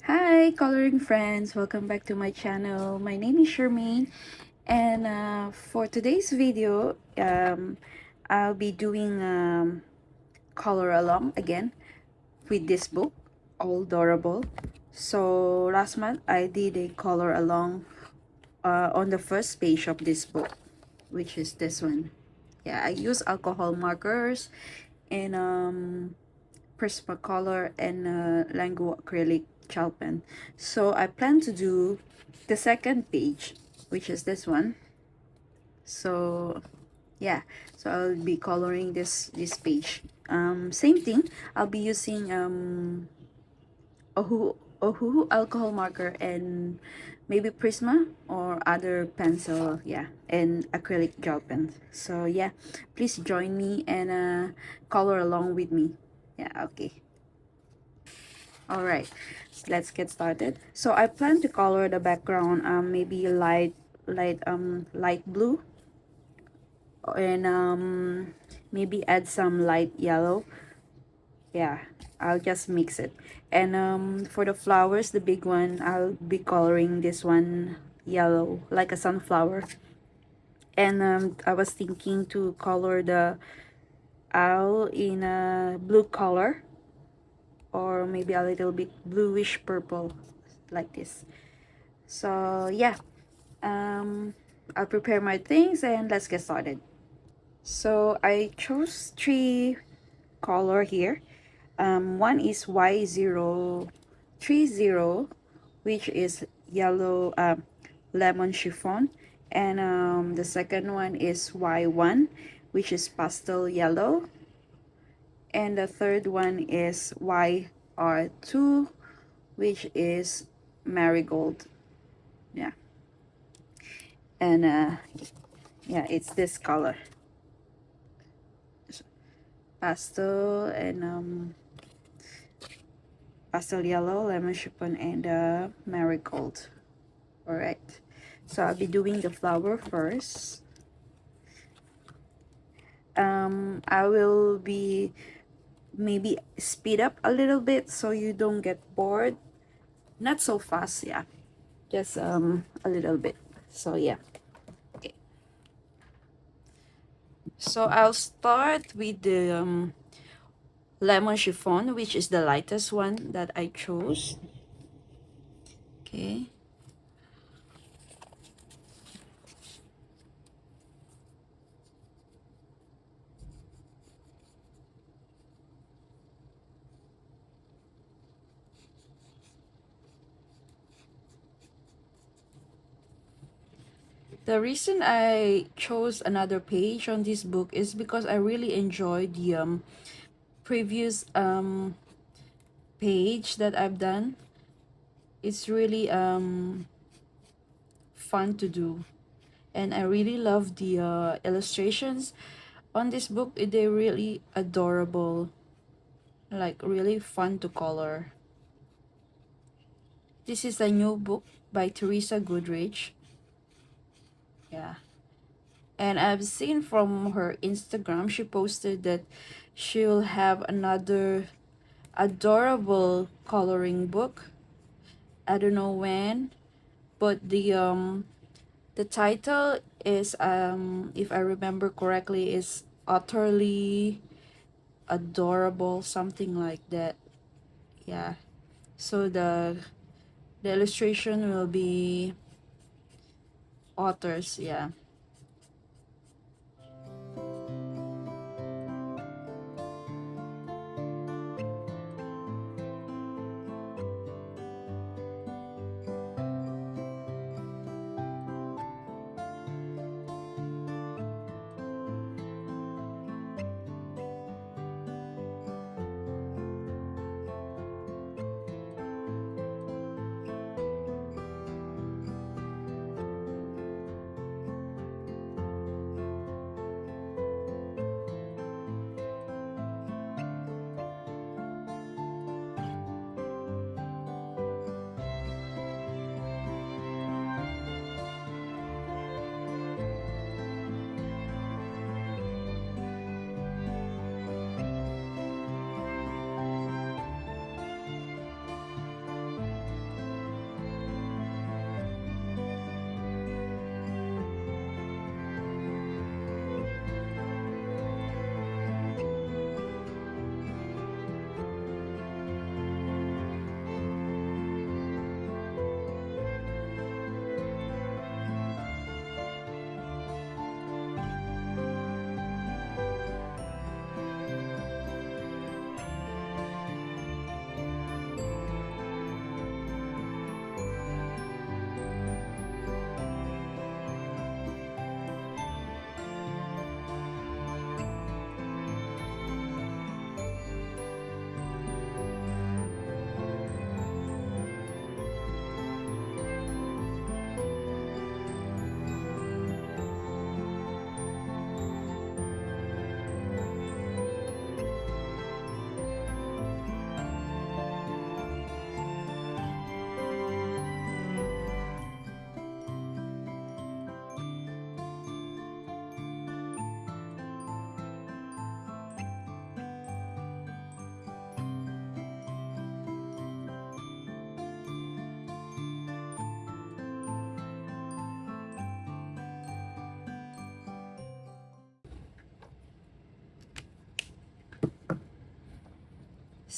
Hi, coloring friends! Welcome back to my channel. My name is Charmaine, and for today's video, I'll be doing color along again with this book, Owldorable. So last month I did a color along on the first page of this book, which is this one. Yeah, I use alcohol markers and Prismacolor and Lango acrylic gel pen. So I plan to do the second page, which is this one. So yeah, so I'll be coloring this page. Same thing. I'll be using Ohuhu alcohol marker and maybe Prisma or other pencil, yeah, and acrylic gel pen. So yeah, please join me and color along with me. Yeah, okay. All right, so let's get started. So I plan to color the background maybe light blue, and maybe add some light yellow. Yeah, I'll just mix it. And for the flowers, the big one, I'll be coloring this one yellow like a sunflower. And I was thinking to color the owl in a blue color, or maybe a little bit bluish purple like this. So yeah, I'll prepare my things and let's get started. So I chose three color here. One is Y030, which is yellow lemon chiffon, and the second one is Y1, which is pastel yellow, and the third one is YR2, which is marigold. Yeah, and yeah, it's this color, pastel and pastel yellow, lemon chiffon, and marigold. All right, so I'll be doing the flower first. I will be maybe speed up a little bit so you don't get bored. Not so fast, yeah, just a little bit. So yeah, okay. So I'll start with the lemon chiffon, which is the lightest one that I chose. Okay. The reason I chose another page on this book is because I really enjoyed the previous page that I've done. It's really fun to do, and I really love the illustrations on this book. They're really adorable, like really fun to color. This is a new book by Teresa Goodrich. Yeah, and I've seen from her Instagram she posted that she'll have another adorable coloring book. I don't know when, but the title is if I remember correctly is utterly adorable, something like that. Yeah, so the illustration will be authors, yeah.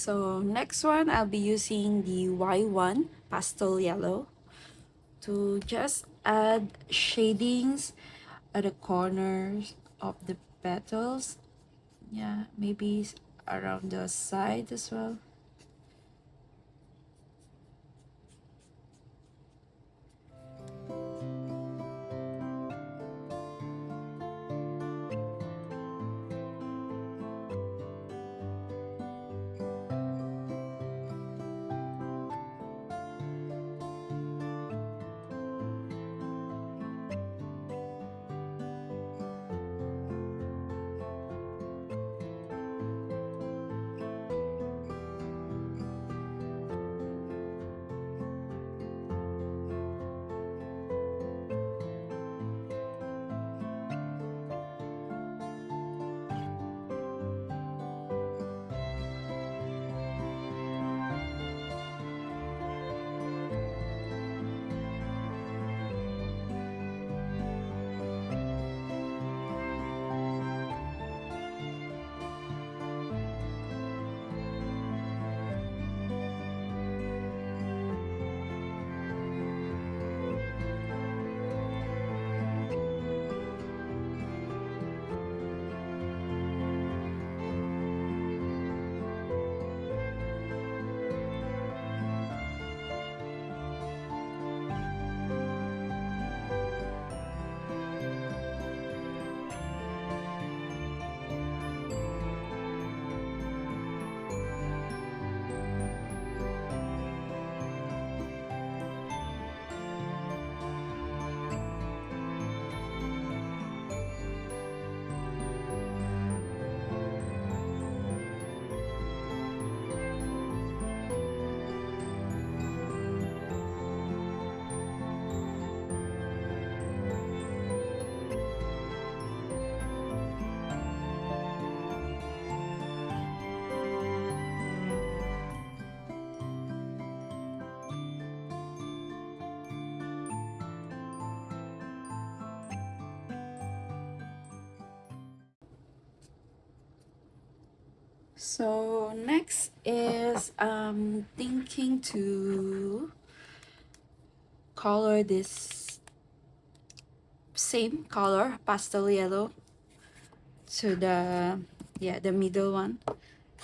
So next one, I'll be using the Y1 pastel yellow to just add shadings at the corners of the petals. Yeah, maybe around the side as well. So next is thinking to color this same color pastel yellow to the middle one,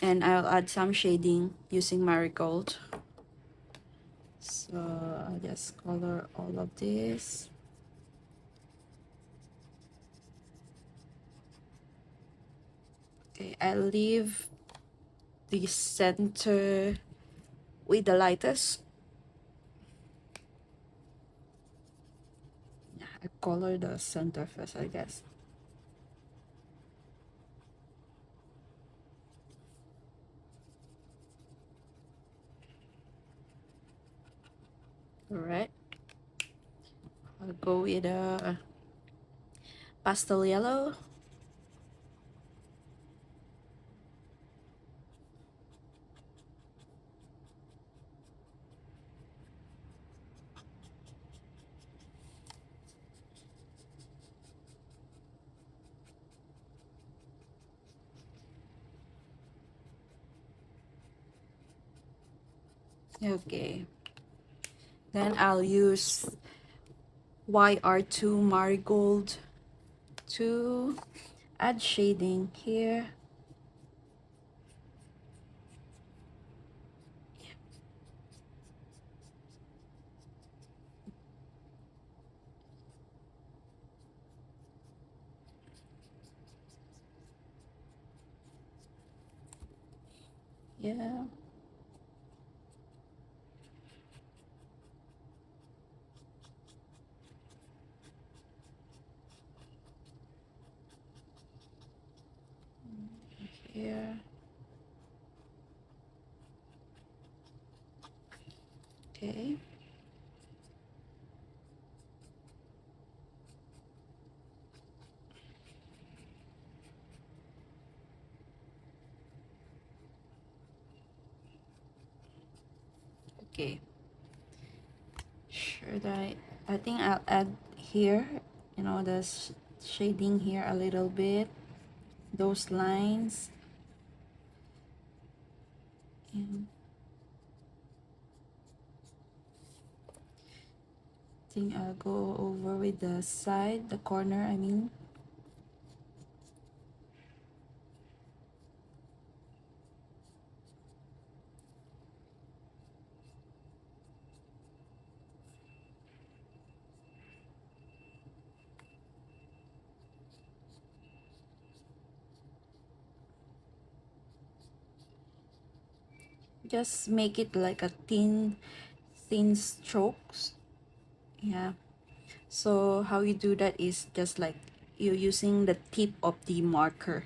and I'll add some shading using marigold. So I'll just color all of this. Okay, I'll leave the center with the lightest. Yeah, I color the center first, I guess. Alright, I'll go with a pastel yellow. Okay, then I'll use YR2 marigold to add shading here. Yeah. Here. Okay. Okay. Should I think I'll add here, the shading here a little bit, those lines. And I think I'll go over with the side, the corner, I mean. Just make it like a thin strokes. Yeah. So how you do that is just like you're using the tip of the marker.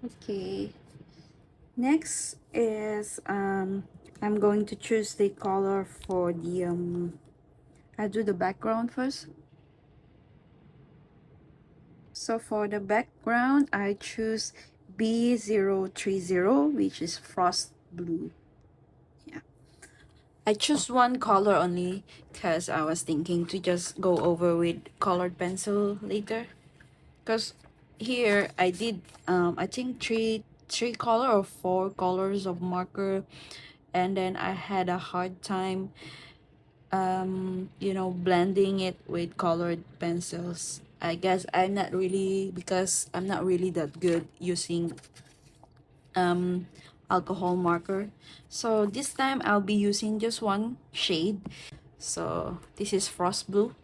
Okay. Next is I'm going to choose the color for the I'll do the background first. So for the background, I choose B030, which is frost blue. Yeah. I choose one color only because I was thinking to just go over with colored pencil later. Because here I did I think three color or four colors of marker, and then I had a hard time you know, blending it with colored pencils. I guess I'm not really, because I'm not really that good using um alcohol marker. So this time I'll be using just one shade. So this is frost blue.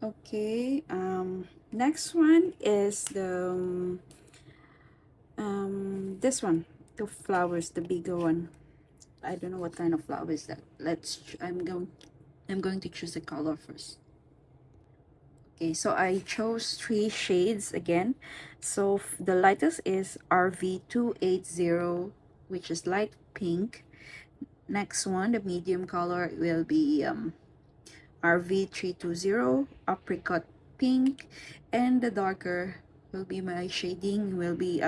Okay, next one is the this one, the flowers, the bigger one. I don't know what kind of flower is that. I'm going to choose a color first. Okay, so I chose three shades again. So the lightest is RV280, which is light pink. Next one, the medium color will be RV320, apricot pink, and the darker will be my shading will be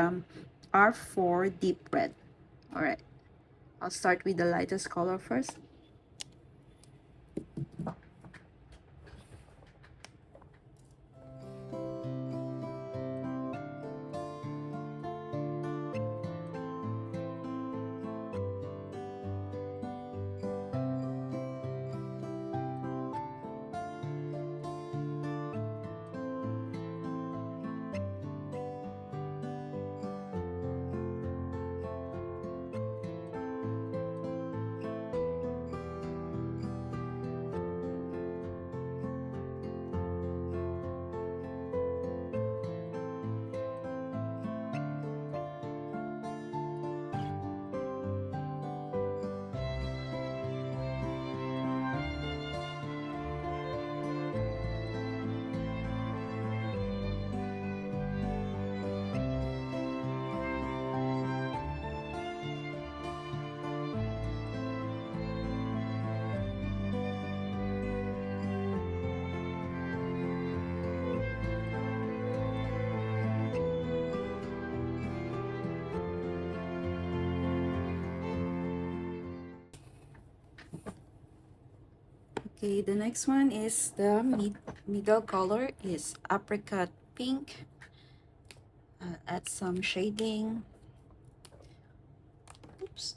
R4 deep red. All right, I'll start with the lightest color first. Okay, the next one is the middle color is apricot pink. Add some shading. Oops.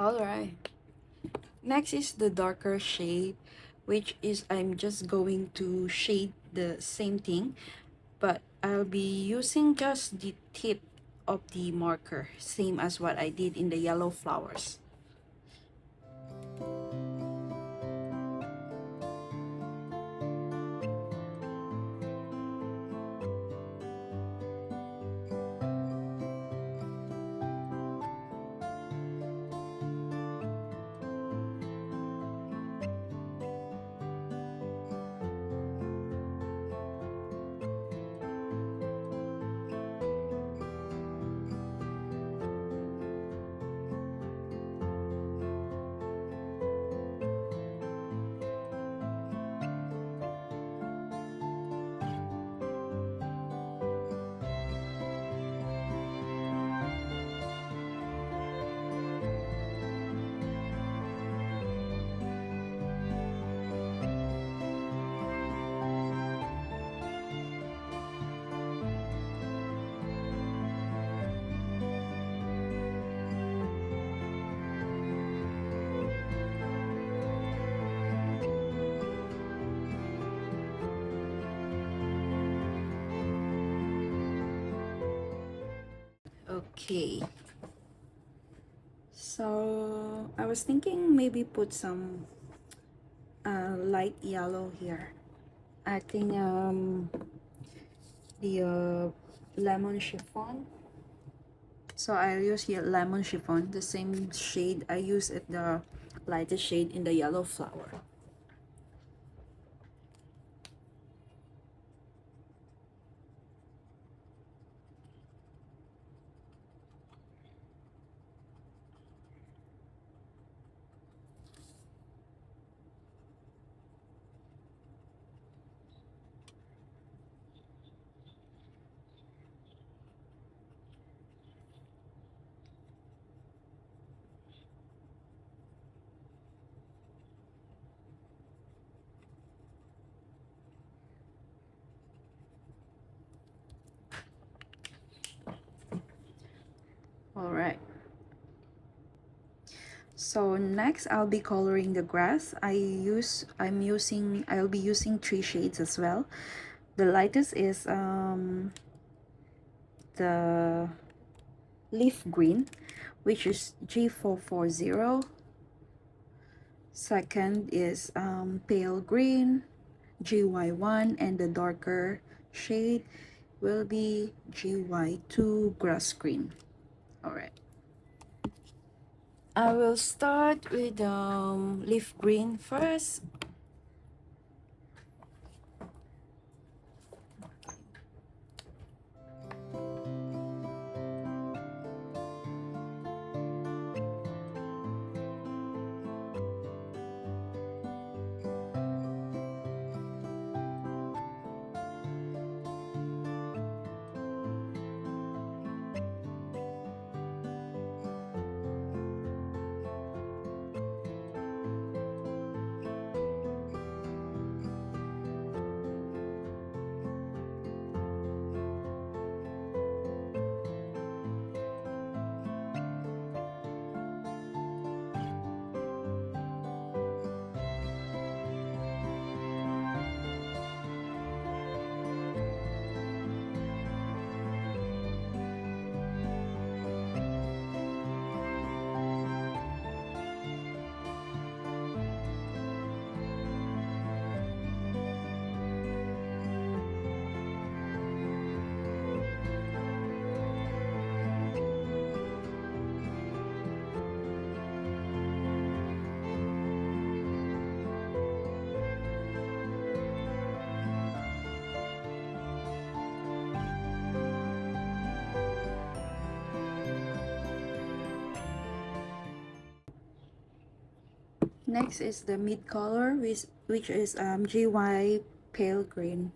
All right. Next is the darker shade, which is I'm just going to shade the same thing, but I'll be using just the tip of the marker, same as what I did in the yellow flowers. Okay, so I was thinking maybe put some light yellow here. I think the lemon chiffon. So I'll use here lemon chiffon, the same shade I use at the lightest shade in the yellow flower. All right. So next I'll be coloring the grass. I'll be using three shades as well. The lightest is the leaf green, which is G440. Second is pale green, GY1, and the darker shade will be GY2 grass green. All right. I will start with leaf green first. Next is the mid color, which is GY pale green.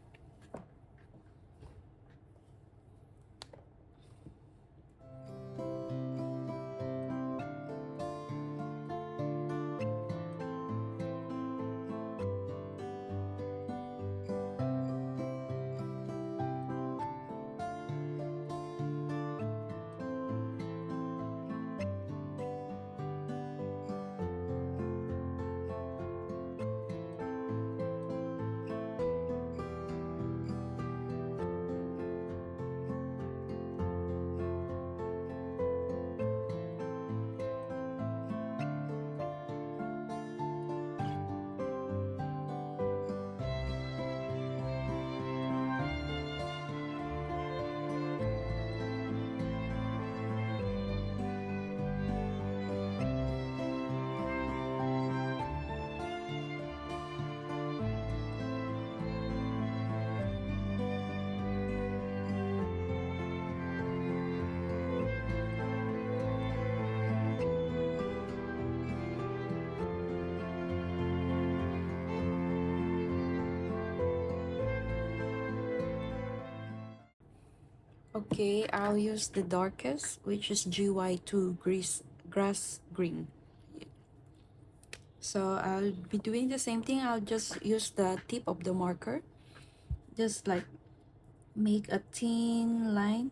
Okay, I'll use the darkest, which is GY2 grass green. So I'll be doing the same thing. I'll just use the tip of the marker, just like make a thin line.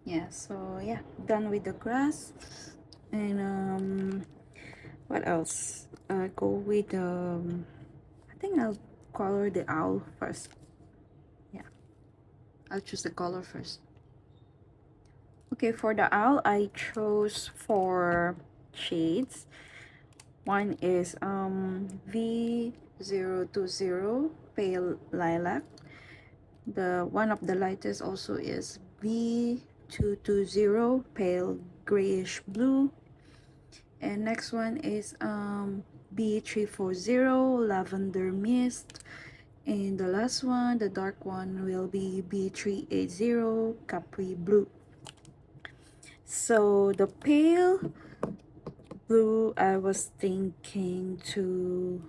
Yeah, so yeah, done with the grass. And what else? Go with I think I'll color the owl first. Yeah, I'll choose the color first. Okay, for the owl, I chose 4 shades. One is V020 pale lilac. The one of the lightest also is V220 pale grayish blue. And next one is B340 lavender mist. And the last one, the dark one, will be B380 capri blue. So the pale blue, I was thinking to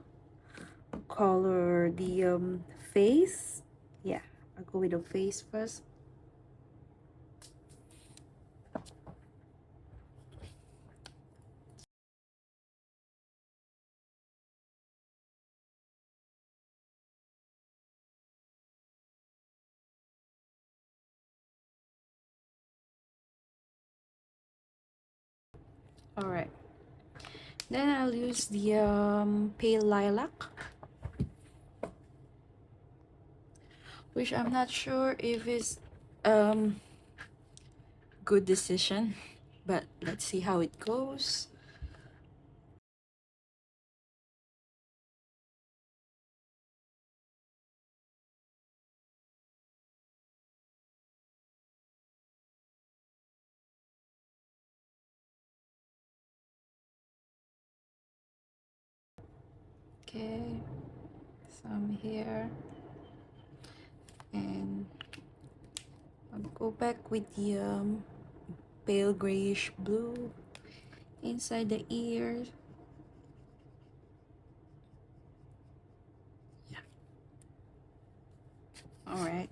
color the face. Yeah, I'll go with the face first. All right, then I'll use the pale lilac, which I'm not sure if it's good decision, but let's see how it goes. Okay, so I'm here, and I'll go back with the pale grayish blue inside the ears. Yeah. All right.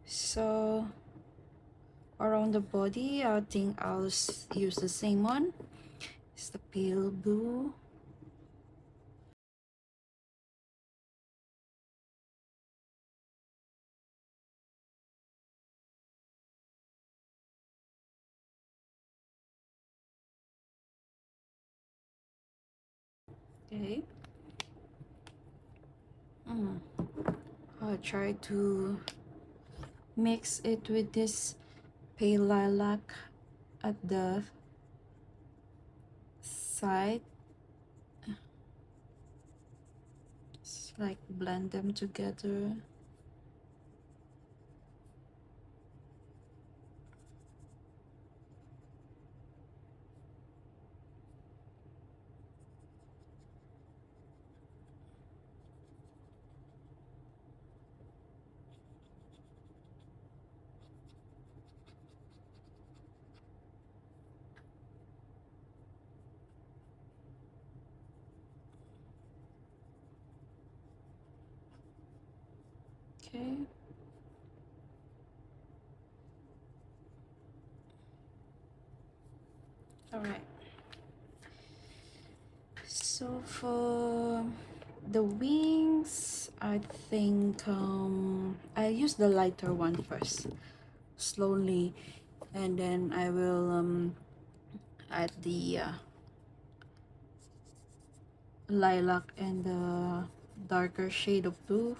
So around the body, I think I'll use the same one. It's the pale blue. Okay. I'll try to mix it with this pale lilac at the side. Just like blend them together. Okay. All right. So for the wings, I think I use the lighter one first, slowly, and then I will add the lilac and the darker shade of blue.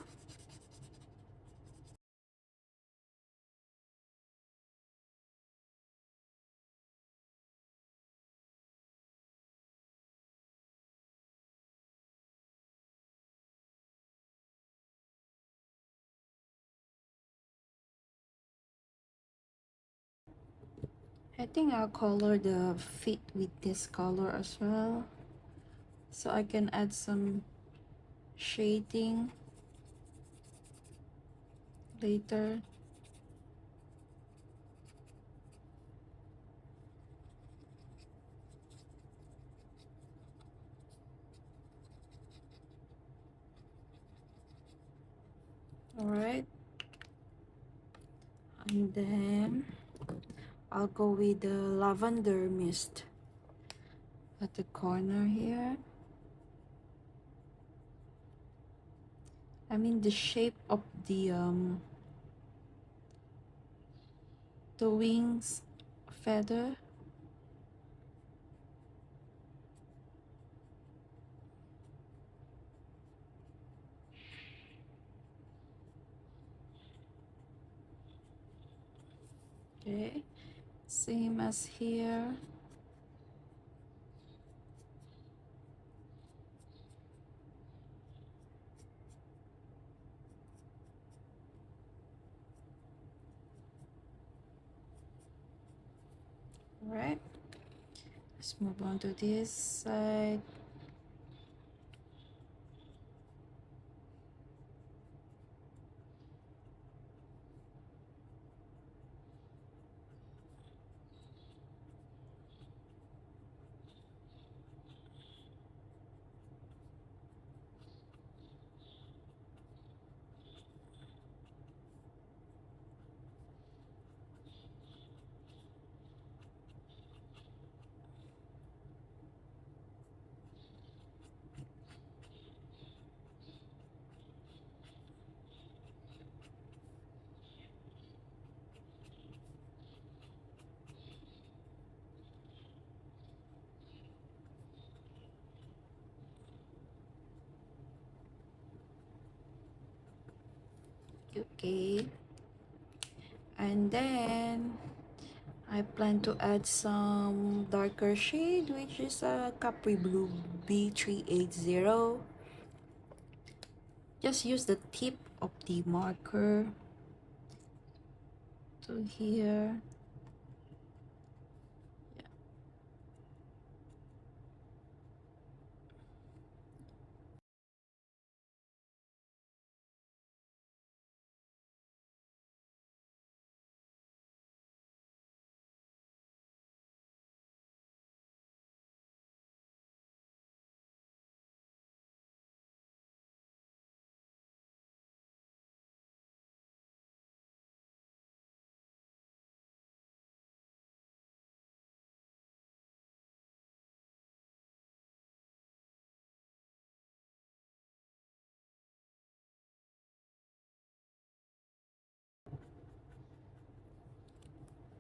I think I'll color the feet with this color as well, so I can add some shading later. All right, and then I'll go with the lavender mist at the corner here. I mean the shape of the the wings feather. Okay, same as here. All right, let's move on to this side. Okay, and then I plan to add some darker shade, which is a Capri Blue B380. Just use the tip of the marker to here.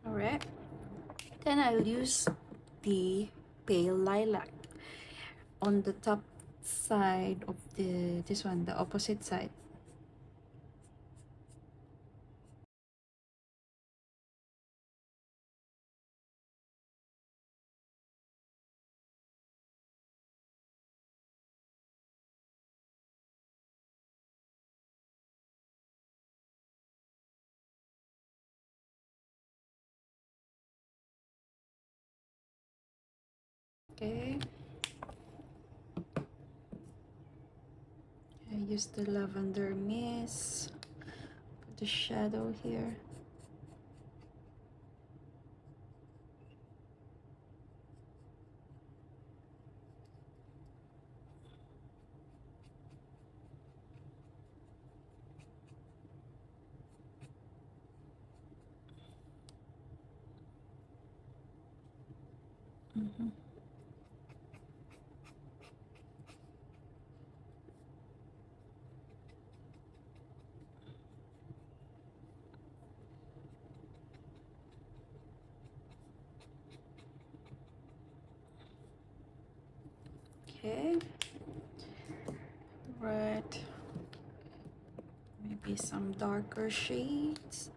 Alright, then I'll use the pale lilac on the top side of this one, the opposite side. Okay, I use the lavender mist for the shadow here. Okay, right, maybe some darker shades.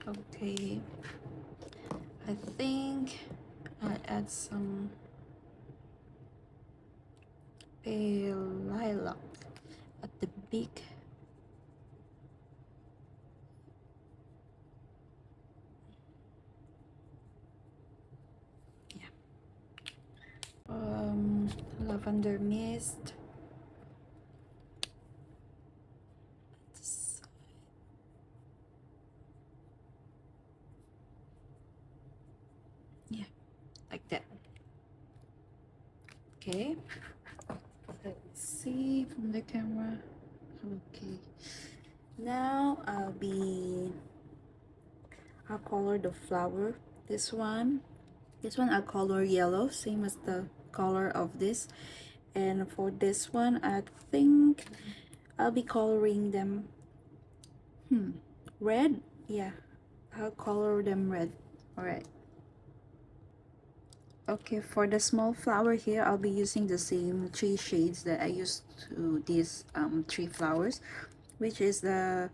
Okay, I think I'll add some pale lilac at the big. Yeah. Lavender mist. Okay, let's see from the camera. Okay, now I'll color the flower. This one I'll color yellow, same as the color of this. And for this one, I think I'll be coloring them red. Yeah, I'll color them red. All right. Okay, for the small flower here, I'll be using the same three shades that I used to these three flowers, which is the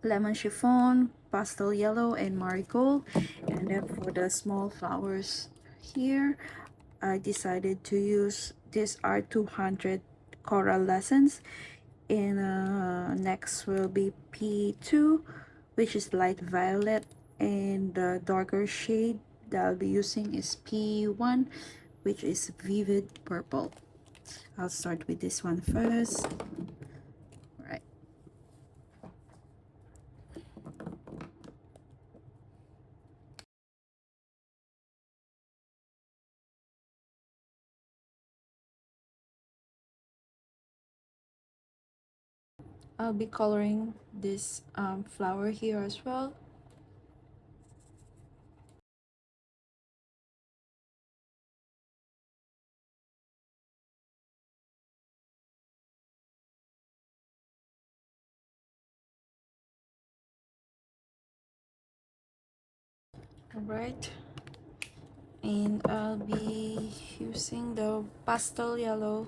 lemon chiffon, pastel yellow, and marigold. And then for the small flowers here, I decided to use this R200 Coral Lessons. And next will be P2, which is light violet, and the darker shade that I'll be using is P1, which is vivid purple. I'll start with this one first. All right. I'll be coloring this flower here as well. All right. And I'll be using the pastel yellow.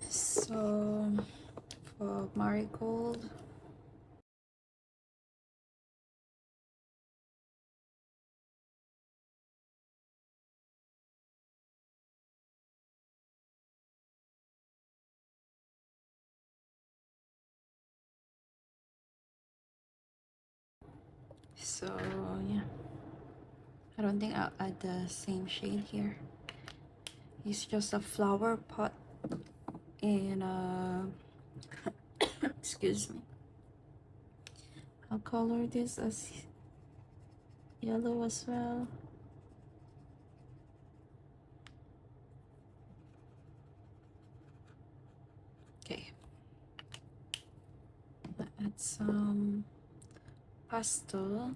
So for marigold, so yeah, I don't think I'll add the same shade here. It's just a flower pot and excuse me. I'll color this as yellow as well. Okay. Add some pastel.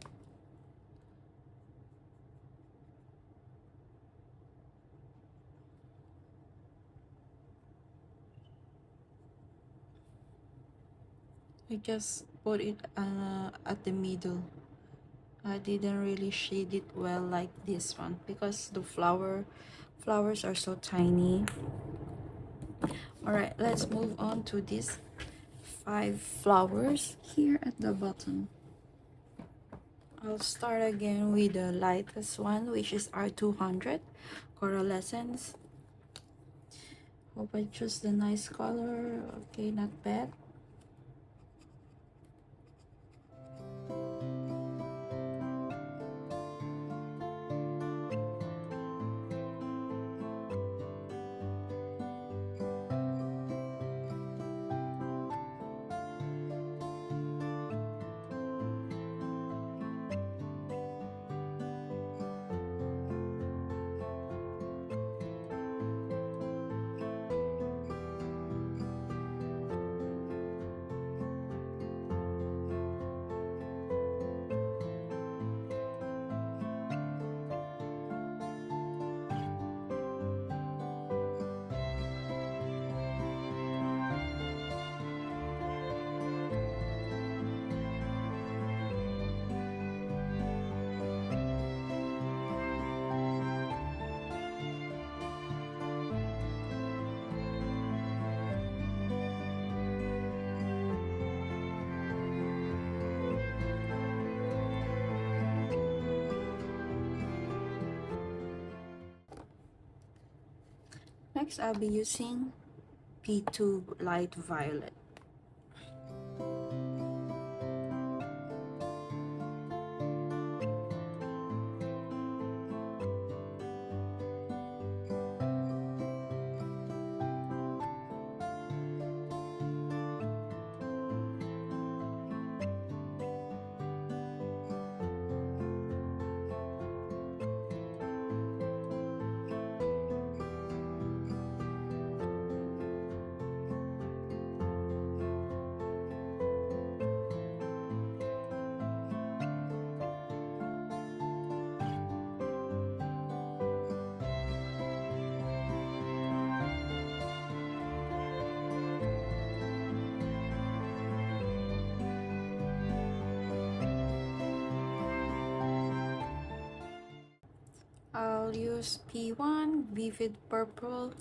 I just put it at the middle. I didn't really shade it well like this one because the flowers are so tiny. All right, let's move on to these 5 flowers here at the bottom. I'll start again with the lightest one, which is R200 Coral Essence. Hope I choose the nice color. Okay, not bad. Next, I'll be using P2 light violet. I'll use P1 Vivid Purple.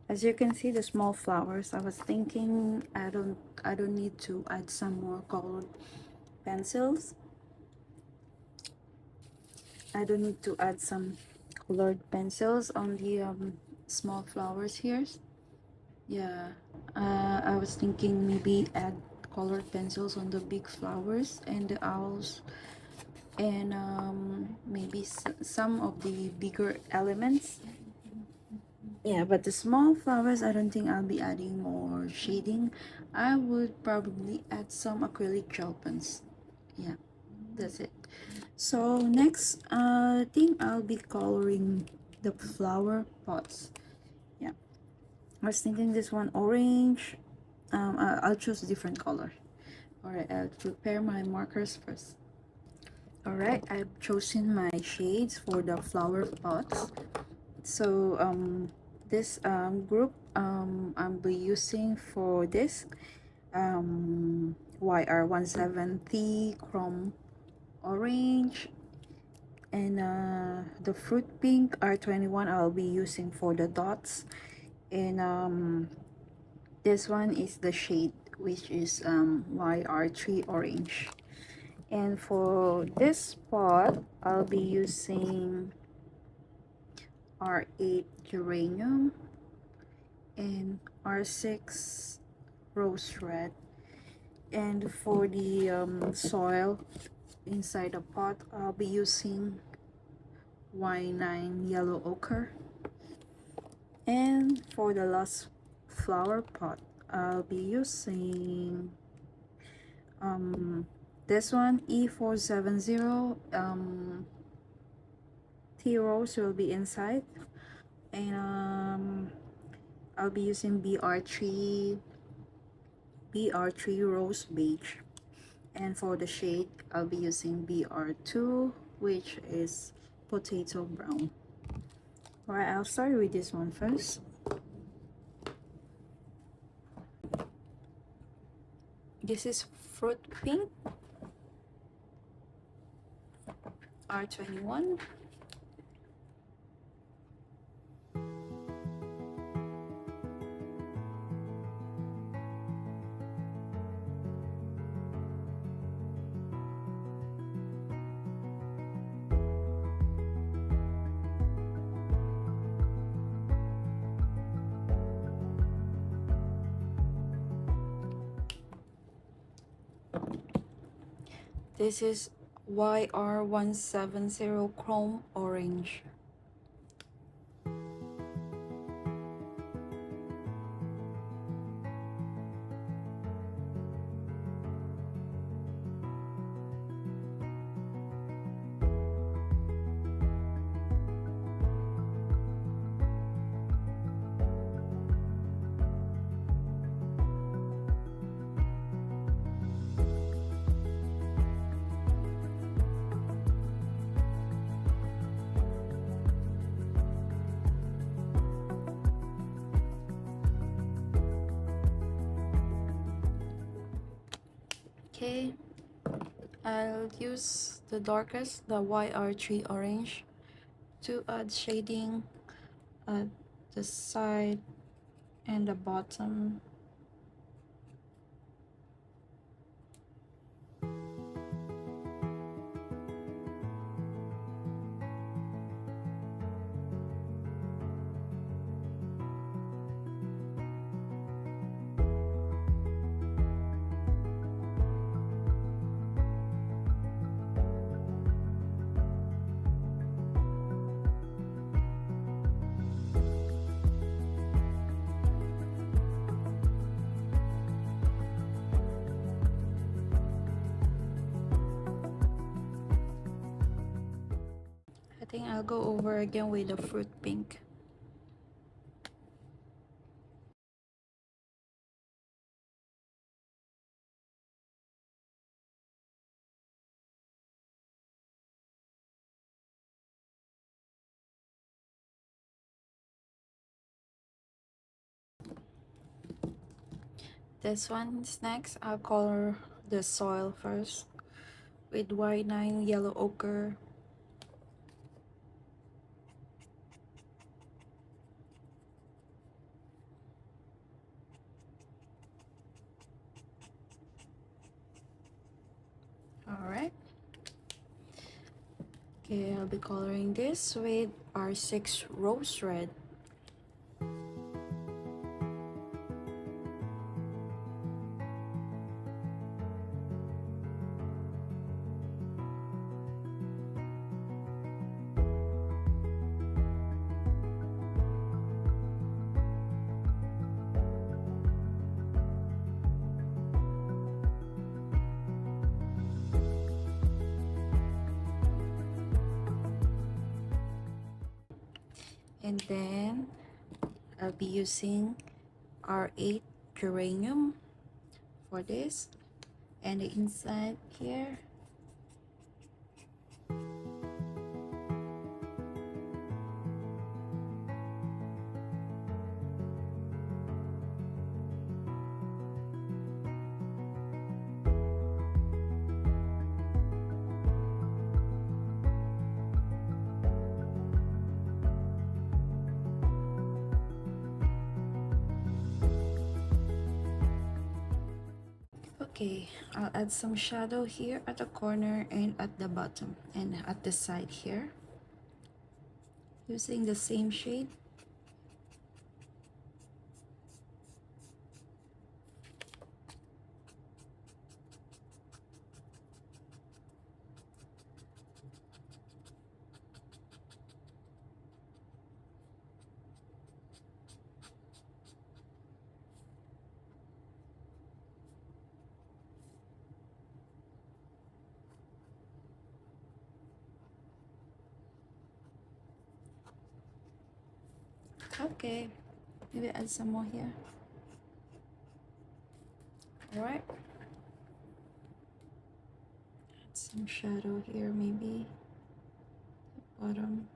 As you can see, the small flowers, I was thinking I don't need to add some more colored pencils. I don't need to add some colored pencils on the small flowers here. Yeah, I was thinking maybe add colored pencils on the big flowers and the owls, and maybe some of the bigger elements. Yeah, but the small flowers, I don't think I'll be adding more shading. I would probably add some acrylic gel pens. Yeah, that's it. So next thing, I'll be coloring the flower pots. Yeah, I was thinking this one orange. I'll choose a different color. All right, I'll prepare my markers first. All right, I've chosen my shades for the flower pots. So this group I'll be using for this YR17 Chrome Orange, and the Fruit Pink R21 I'll be using for the dots, and this one is the shade, which is YR3 Orange. And for this pot, I'll be using R8 Geranium and R6 Rose Red. And for the soil inside the pot, I'll be using Y9 Yellow Ochre. And for the last flower pot, I'll be using this one, E470 Tea Rose will be inside, and I'll be using BR3 Rose Beige, and for the shade I'll be using BR2, which is Potato Brown. Alright, I'll start with this one first. This is Fruit Pink R21. This is YR170 Chrome Orange. Okay, I'll use the darkest, the YR3 orange, to add shading at the side and the bottom. I think I'll go over again with the fruit pink. This one's next. I'll color the soil first with Y9 yellow ochre. Alright. Okay, I'll be coloring this with R6 rose red. And then I'll be using R8 geranium for this, and the inside here. Okay, I'll add some shadow here at the corner and at the bottom and at the side here, using the same shade. Okay, maybe add some more here. Alright, add some shadow here, maybe the bottom.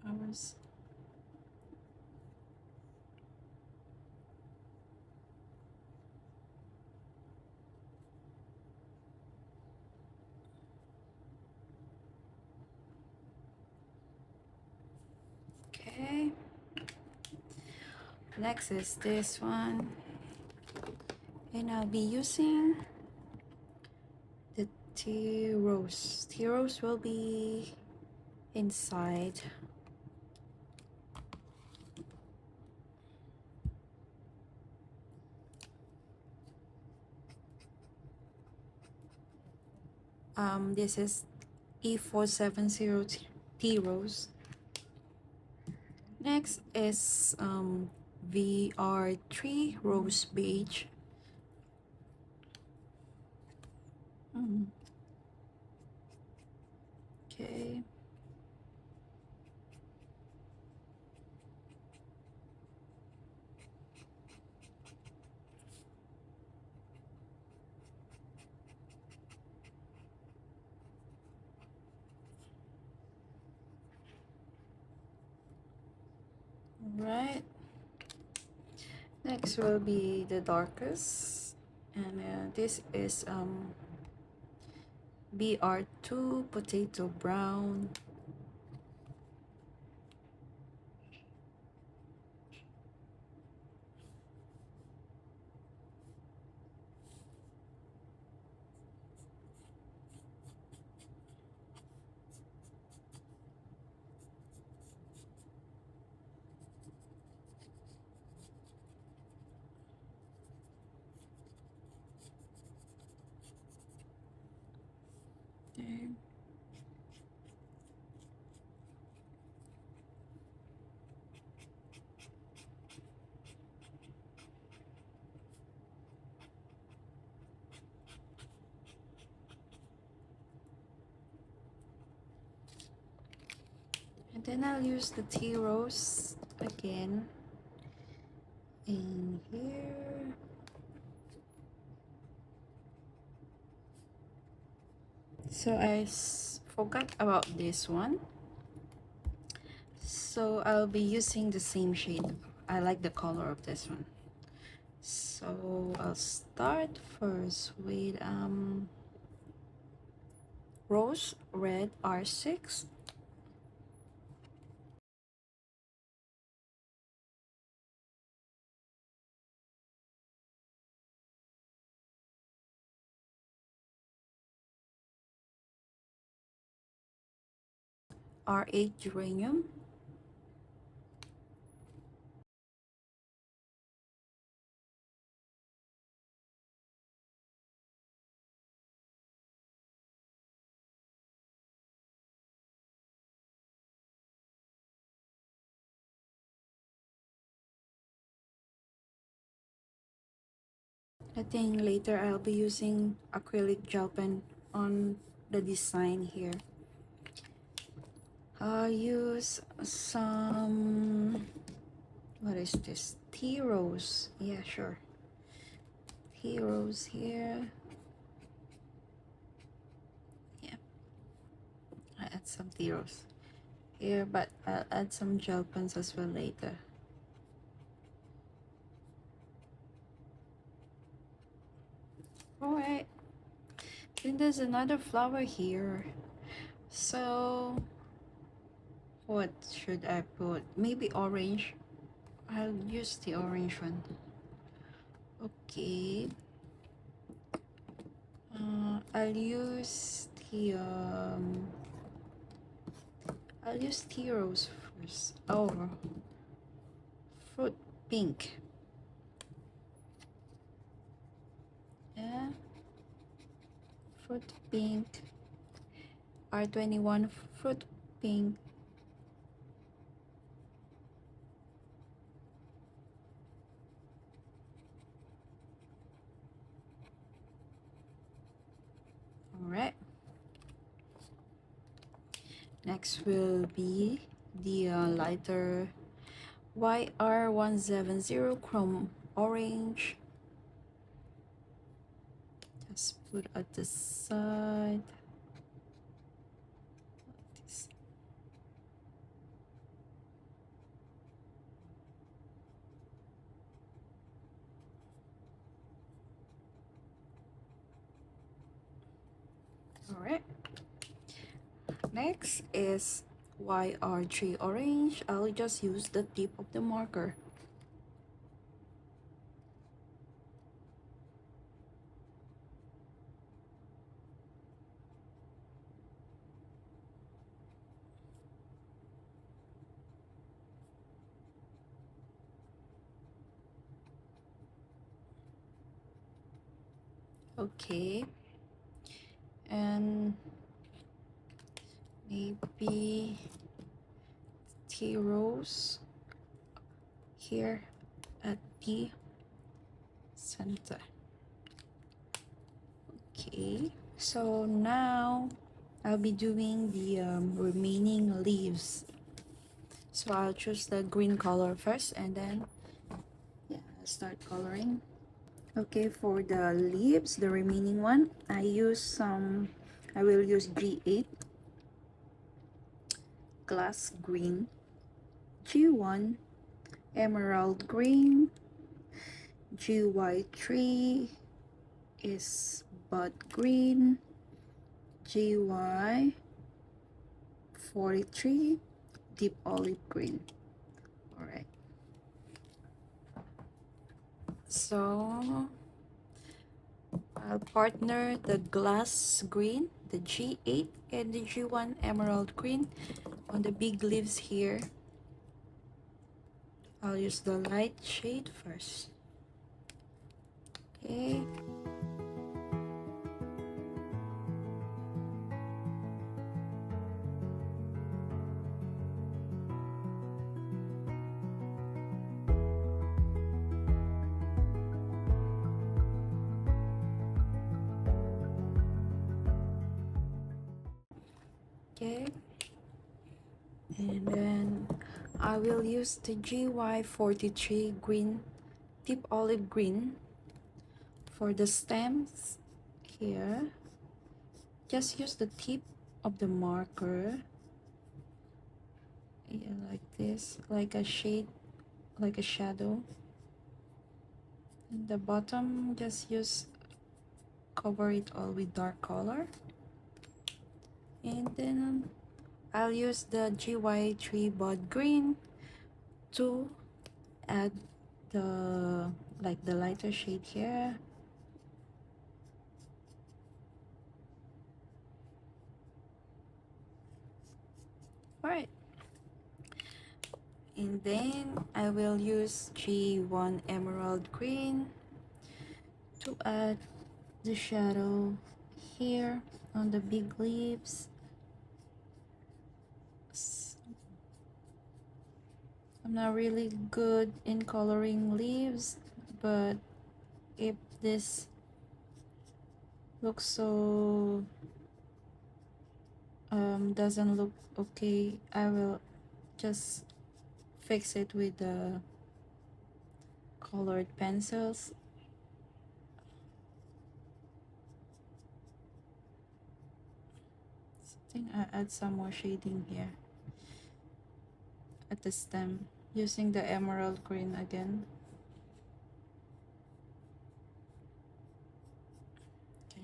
Flowers. Okay, next is this one, and I'll be using the tea rose. Tea rose will be inside. This is E470 tea rose. Next is VR3 rose beige. Okay. Right. Next will be the darkest, and this is BR2 potato brown. Okay. And then I'll use the tea rose again in here. So I forgot about this one. So I'll be using the same shade. I like the color of this one. So I'll start first with Rose Red R6. R8 Geranium. I think later I'll be using acrylic gel pen on the design here. I'll use some, what is this? Tea rose. Yeah, sure. Tea rose here. Yeah, I add some tea rose here, but I'll add some gel pens as well later. Alright, then there's another flower here. So what should I put? Maybe orange. I'll use the orange one. Okay. I'll use tea rose first. Oh, fruit pink. Yeah, fruit pink. R21 fruit pink. Alright. Next will be the lighter YR170 Chrome Orange. Just put at the side. Like this. Alright. Next is YR3 Orange. I'll just use the tip of the marker. Okay, and maybe tea rose here at the center. Okay, so now I'll be doing the remaining leaves. So I'll choose the green color first, and then yeah, I'll start coloring. Okay, for the leaves, the remaining one, I will use G8 glass green, G1 emerald green, GY3 is bud green, GY43 deep olive green. All right, so I'll partner the glass green, the G8, and the G1 emerald green on the big leaves here. I'll use the light shade first. Okay. Okay, and then I will use the GY43 green, deep olive green for the stems here. Just use the tip of the marker, yeah, like this, like a shade, like a shadow. And the bottom, just use, cover it all with dark color. And then I'll use the GY3 bud green to add the the lighter shade here. All right, and then I will use G1 emerald green to add the shadow here on the big leaves. I'm not really good in coloring leaves, but if this looks so doesn't look okay, I will just fix it with the colored pencils. I think I add some more shading here at the stem using the emerald green again. Okay,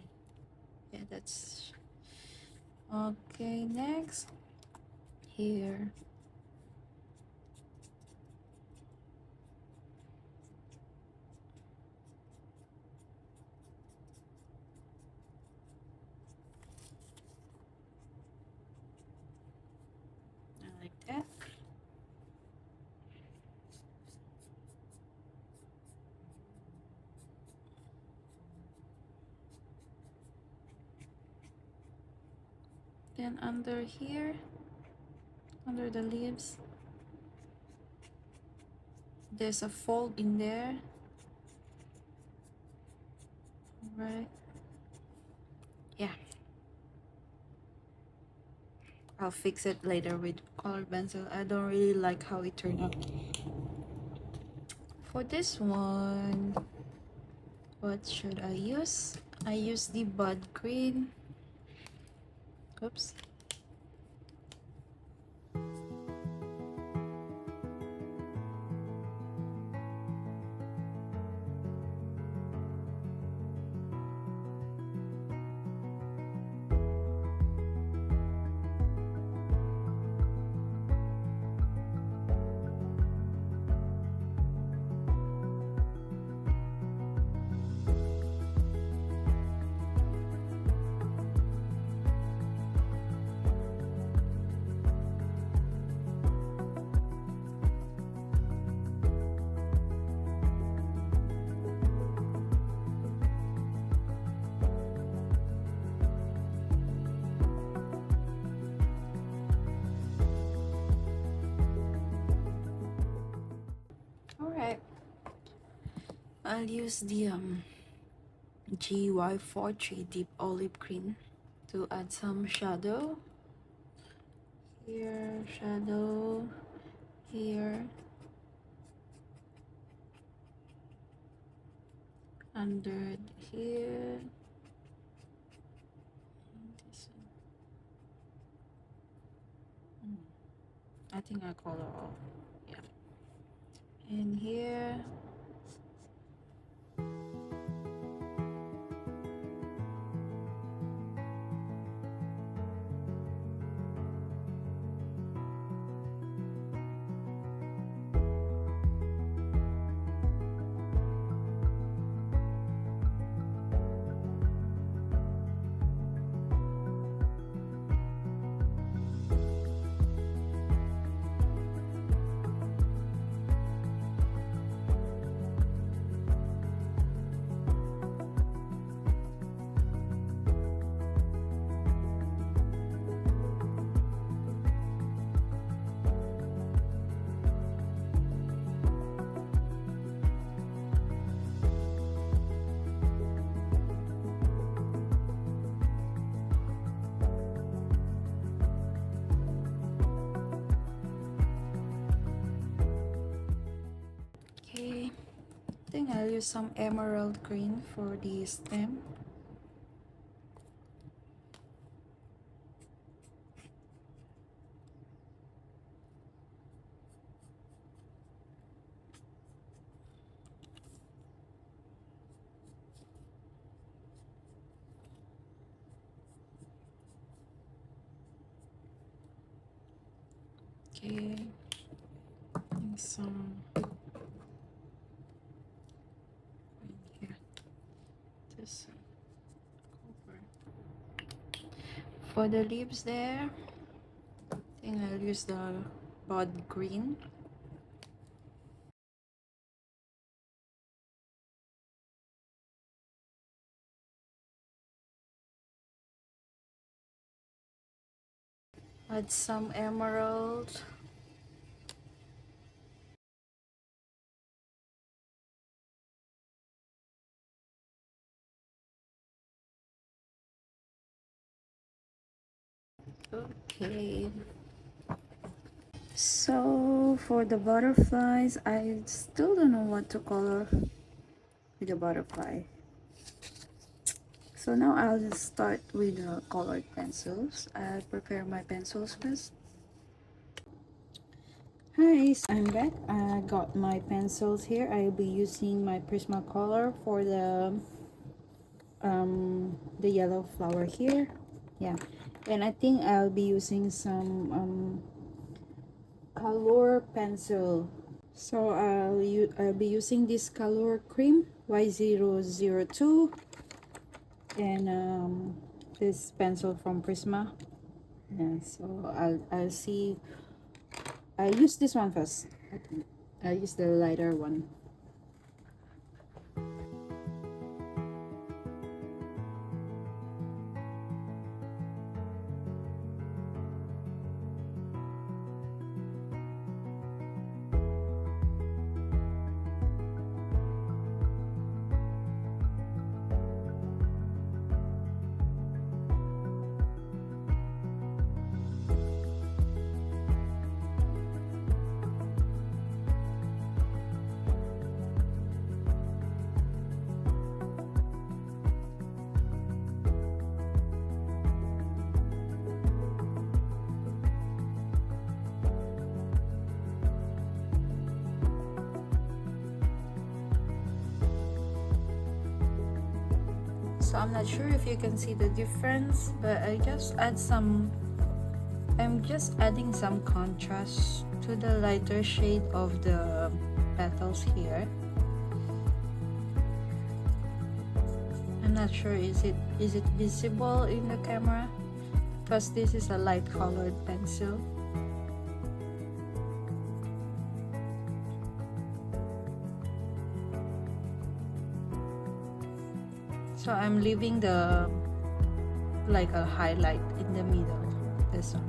yeah, that's okay. Next here, I like that. Then under here, under the leaves, there's a fold in there. Right, yeah, I'll fix it later with colored pencil. I don't really like how it turned out. For this one, what should I use? I use the bud green. Oops. Alright, I'll use the GY43 deep olive green to add some shadow here, shadow here, under here, this one. I think I color all, yeah, and here, I think I'll use some emerald green for the stem. Okay, and some here. This copper. For the leaves there, I think I'll use the bud green. Add some emerald. Okay. So for the butterflies, I still don't know what to color with the butterfly. So now I'll just start with the colored pencils. I'll prepare my pencils first. Hi, I'm back. I got my pencils here. I'll be using my Prismacolor for the yellow flower here. Yeah, and I think I'll be using some Kalour pencil. So I'll be using this Kalour cream Y002 and this pencil from Prisma. Yeah, so I'll see. I'll use this one first. I'll use the lighter one. So I'm not sure if you can see the difference, but I'm just adding some contrast to the lighter shade of the petals here. I'm not sure is it visible in the camera because this is a light colored pencil. So I'm leaving like a highlight in the middle, this one.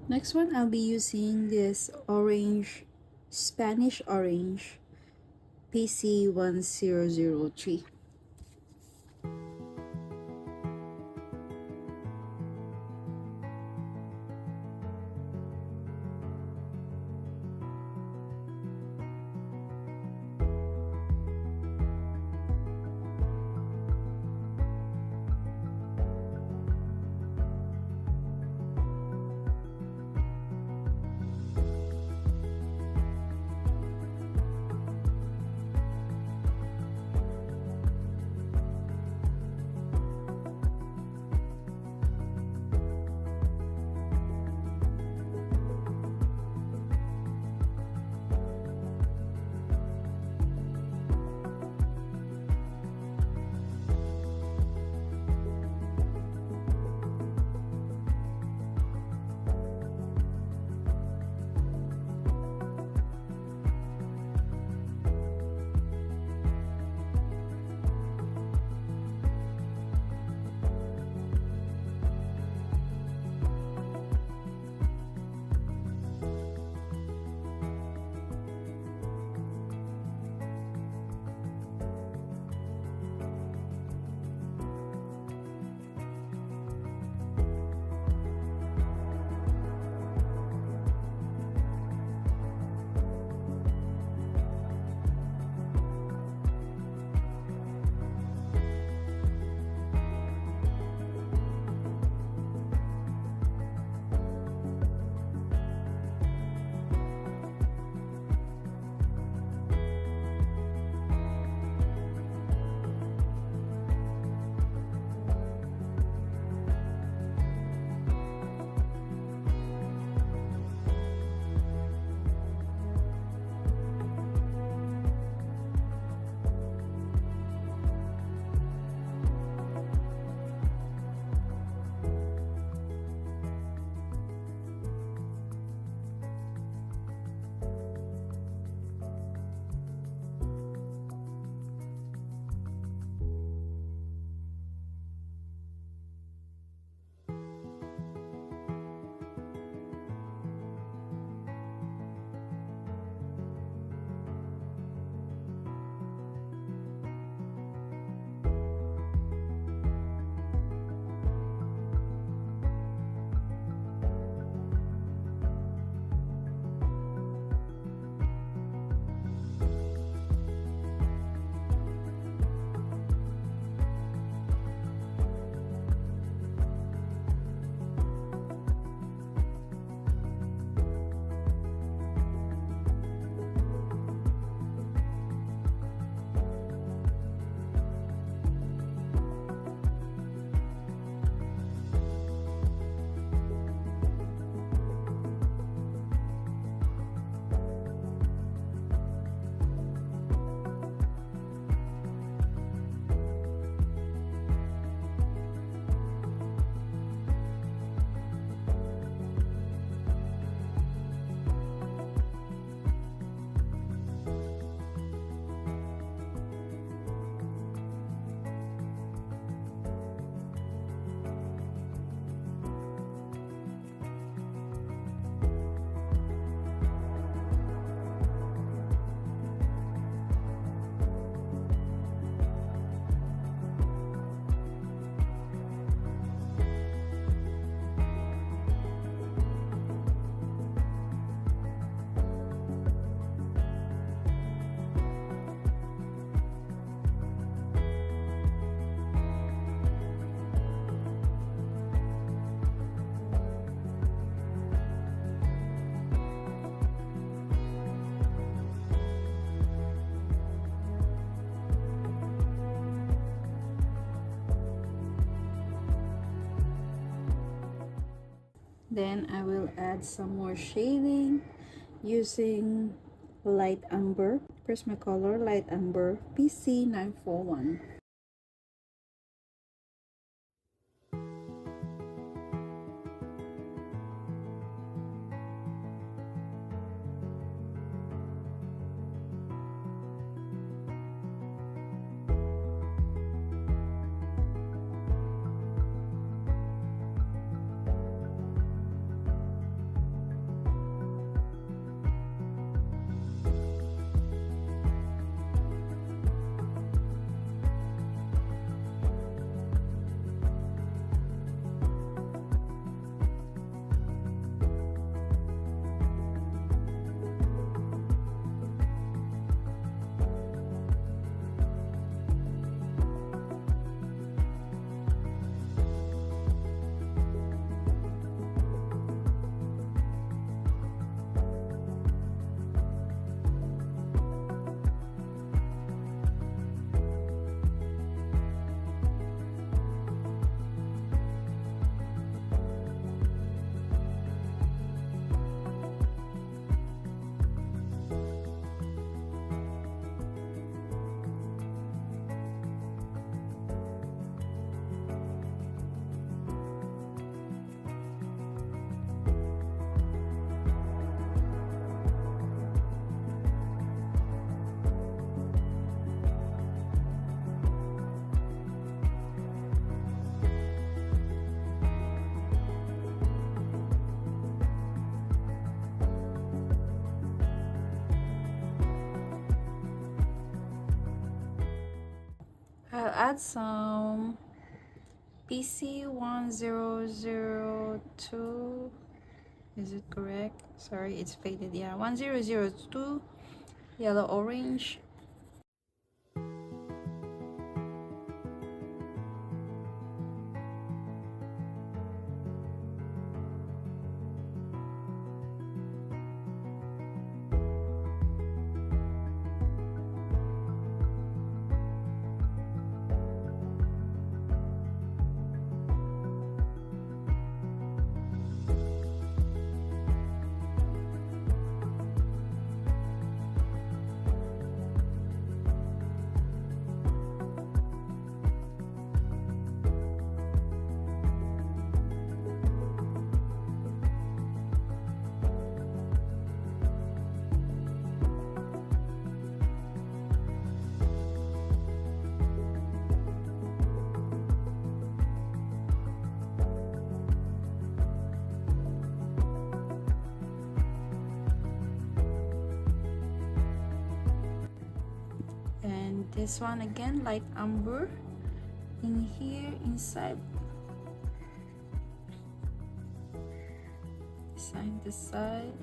Next one, I'll be using this orange, Spanish orange, PC1003. Then I will add some more shading using light amber, Prismacolor light amber PC941. add some PC1002. Is it correct? Sorry, it's faded. Yeah, 1002 yellow orange. This one again, light amber in here inside the side.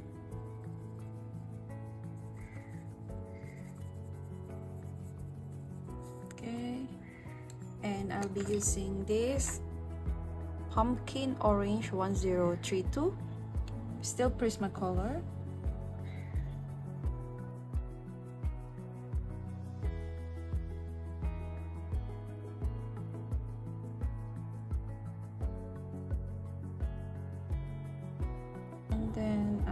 Okay, and I'll be using this pumpkin orange 1032, still Prismacolor. Then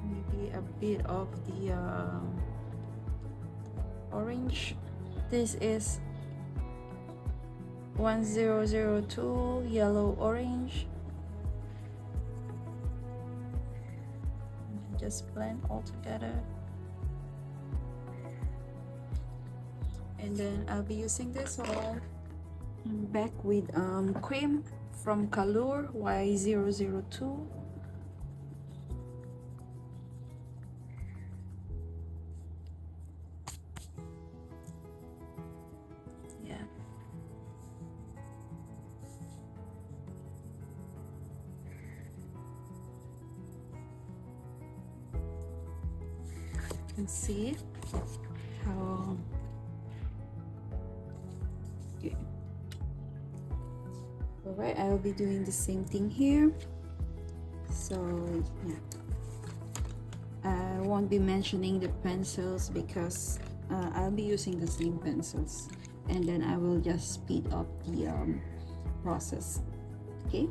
maybe a bit of the orange. This is 1002 yellow orange. Just blend all together. And then I'll be using this one back with cream from Kalour Y002. Yeah. You can see how Alright, I will be doing the same thing here. So yeah, I won't be mentioning the pencils because I'll be using the same pencils, and then I will just speed up the process. Okay.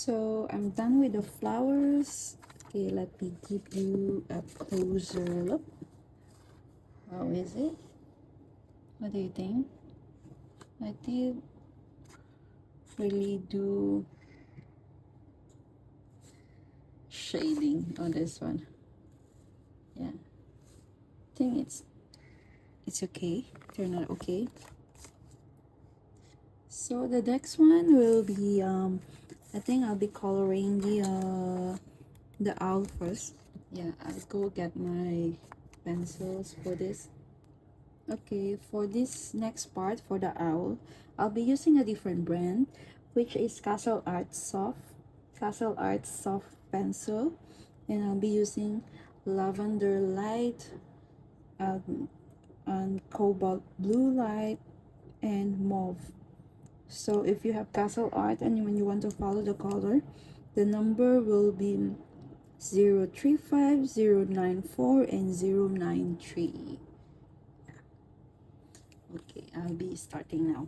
So I'm done with the flowers. Okay, let me give you a closer look. How is it? What do you think? I did really do shading on this one. Yeah, I think it's okay. Turned out okay. So the next one will be I think I'll be coloring the owl first. Yeah, I'll go get my pencils for this. Okay, for this next part for the owl, I'll be using a different brand, which is Castle Art Soft Pencil, and I'll be using lavender light, and cobalt blue light, and mauve. So if you have Castle Art and when you want to follow the color, the number will be 035, 094, and 093. Okay, I'll be starting now.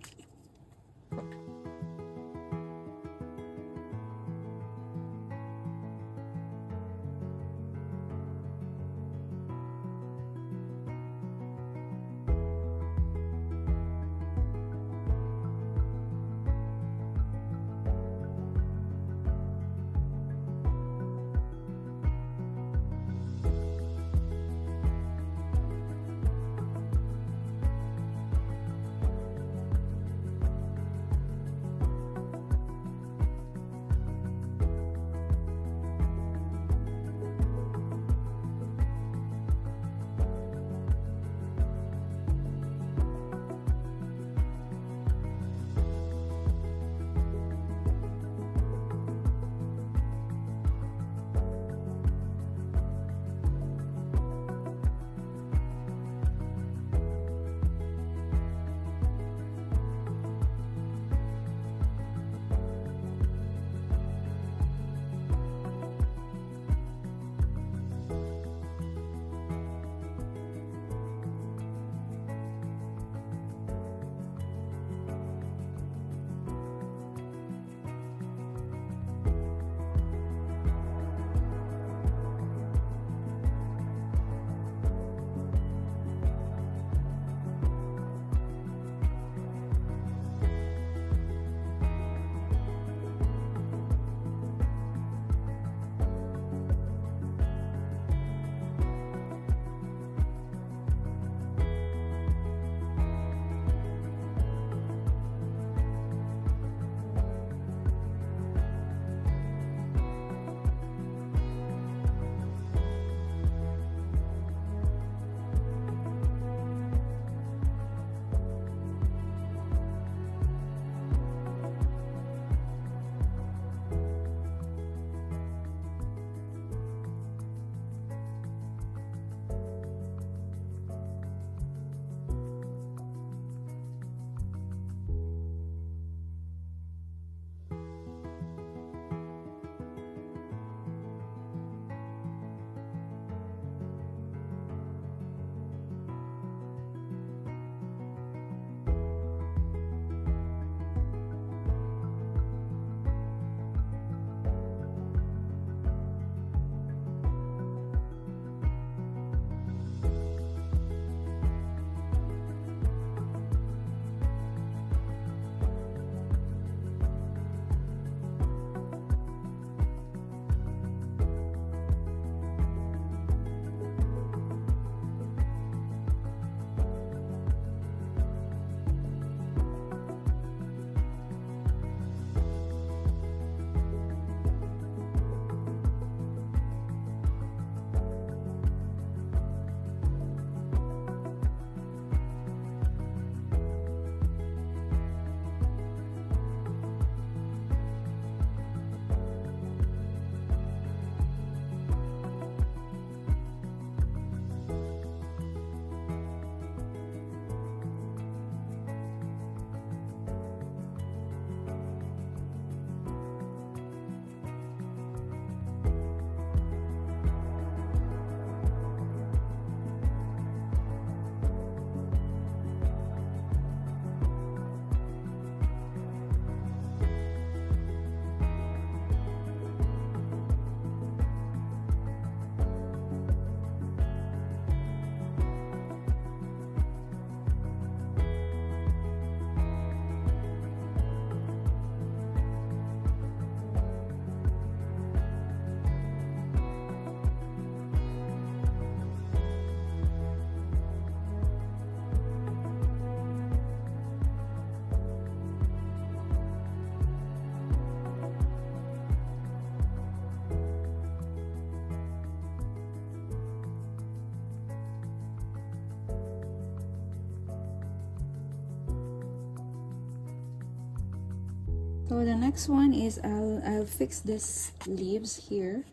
So the next one is I'll fix this leaves here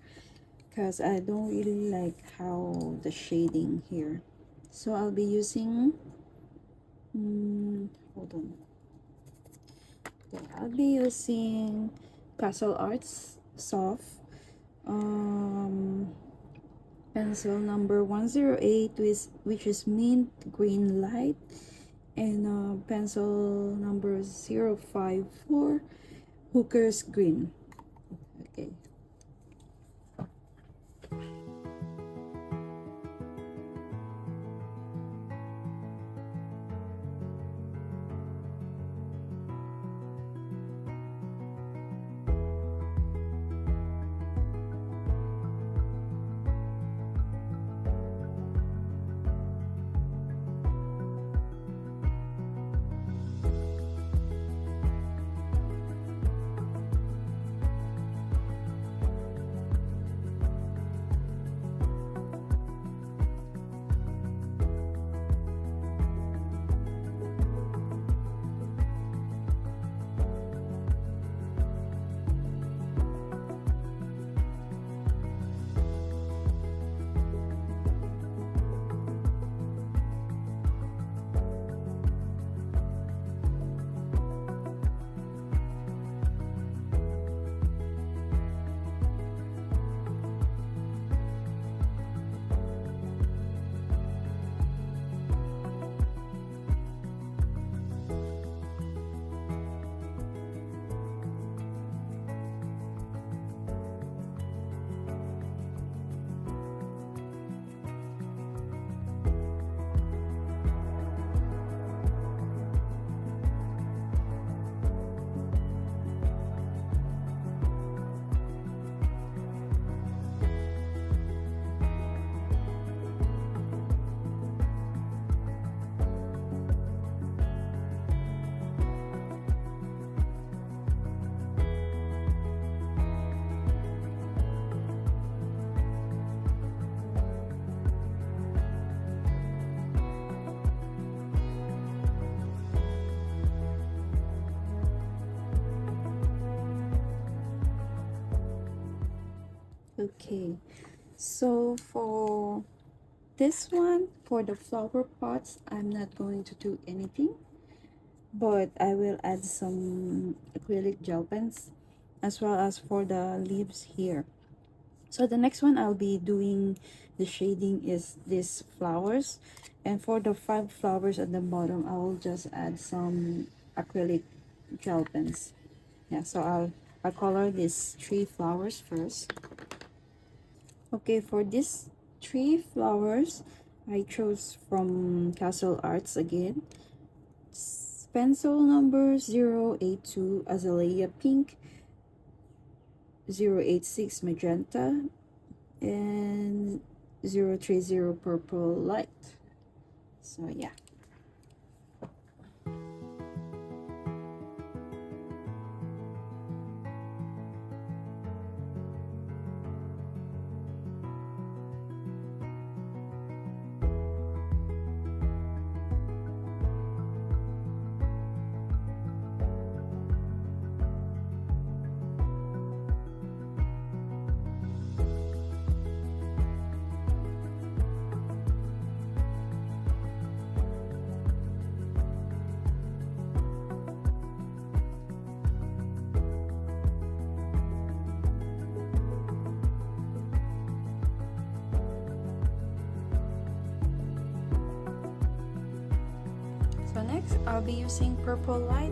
because I don't really like how the shading here. So I'll be using hold on. Okay, I'll be using Castle Arts Soft pencil number 108, which is mint green light, and pencil number 054, hooker's green. Okay. Okay, so for this one, for the flower pots, I'm not going to do anything, but I will add some acrylic gel pens as well as for the leaves here. So the next one I'll be doing the shading is these flowers, and for the 5 flowers at the bottom, I will just add some acrylic gel pens. Yeah, so I'll color these 3 flowers first. Okay, for these 3 flowers, I chose from Castle Arts again. Pencil number 082 Azalea Pink, 086 Magenta, and 030 Purple Light. So yeah. So next, I'll be using purple light.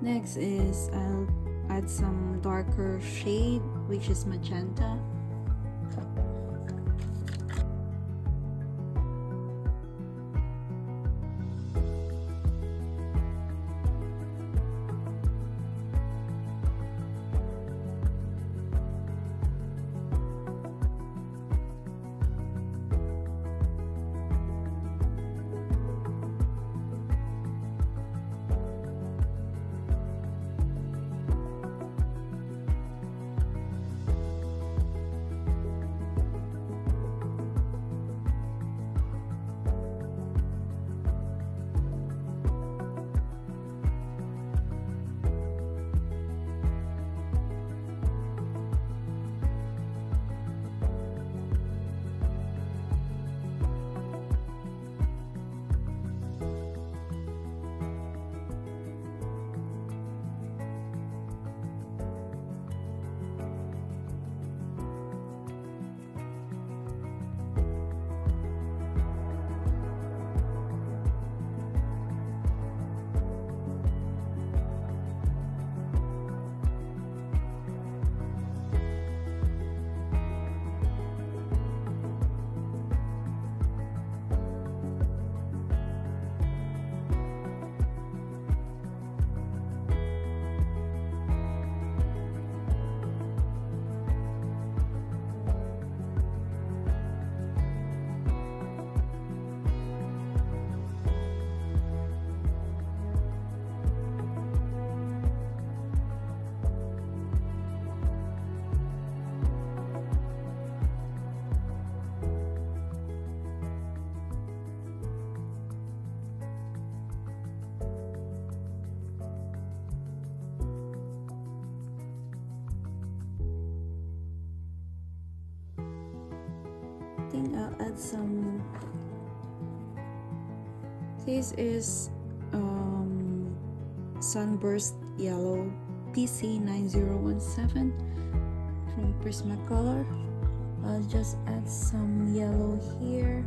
Next is I'll add some darker shade, which is magenta. Think I'll add some. This is Sunburst Yellow PC9017 from Prismacolor. I'll just add some yellow here.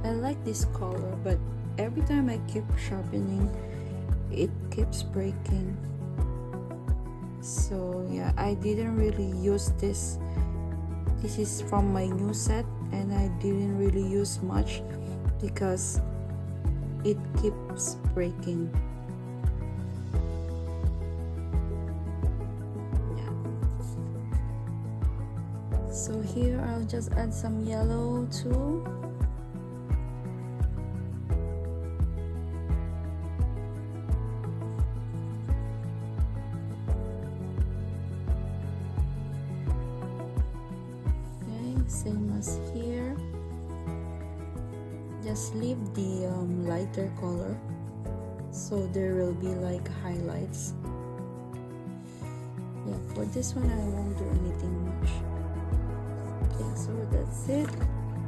I like this color, but every time I keep sharpening, it keeps breaking. So yeah, I didn't really use this. This is from my new set, and I didn't really use much because it keeps breaking. Yeah. So here I'll just add some yellow too. Same as here. Just leave the lighter color so there will be like highlights. Yeah, for this one I won't do anything much. Okay, so that's it.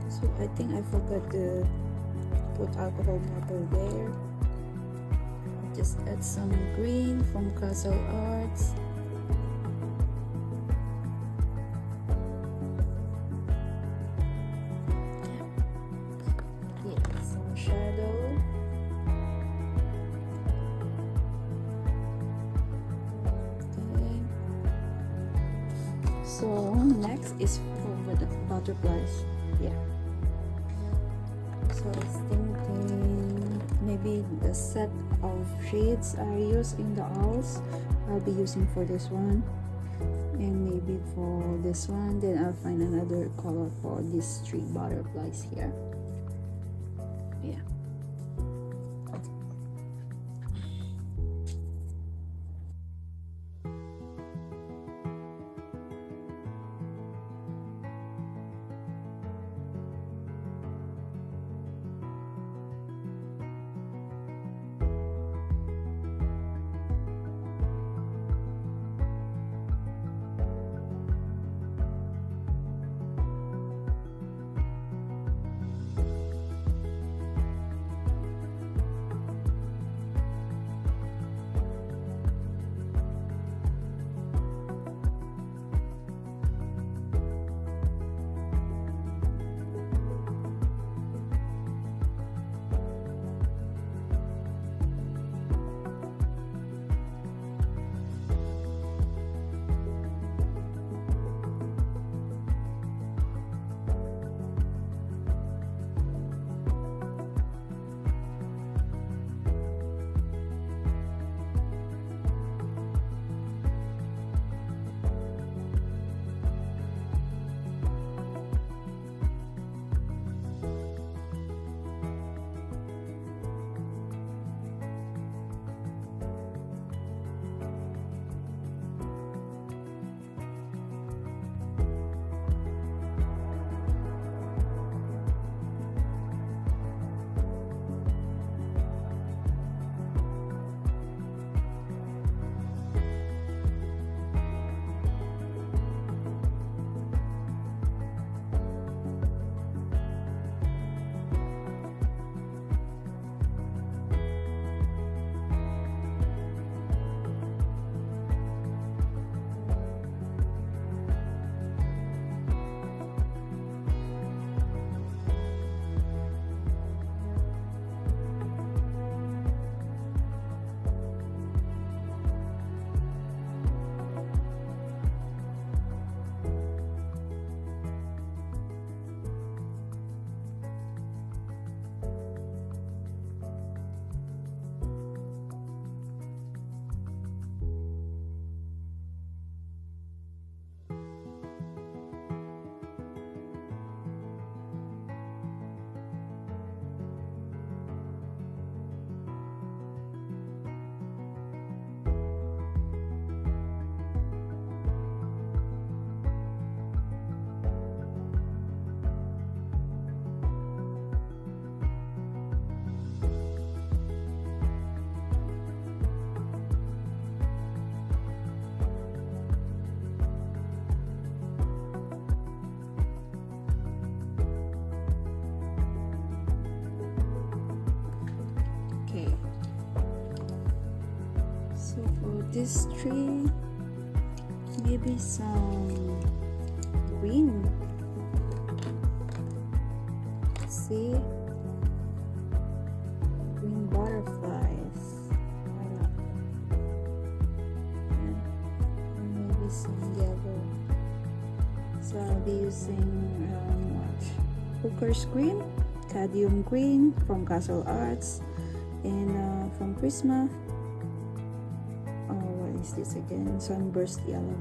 So I think I forgot to put alcohol marker there. Just add some green from Castle Arts. So next is for the butterflies. Yeah. So I was thinking maybe the set of shades I use in the owls I'll be using for this one, and maybe for this one then I'll find another color for these three butterflies here. Yeah. this tree, maybe some green. See, green butterflies. Why not? Yeah. And maybe some yellow. So I'll be using Hooker's green, cadmium green from Castle Arts, and from Prisma. Oh, what is this again? Sunburst yellow.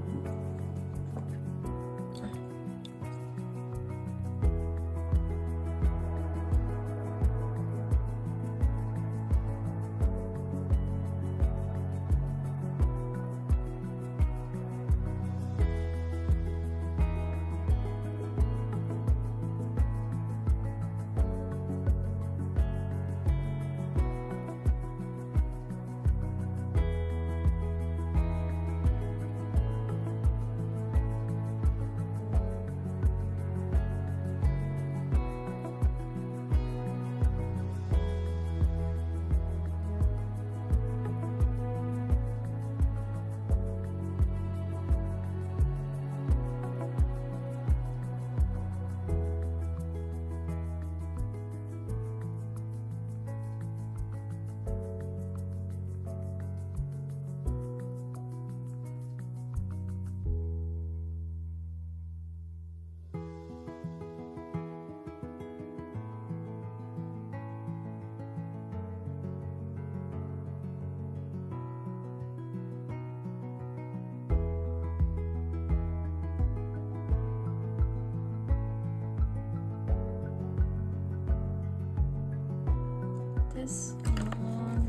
This one,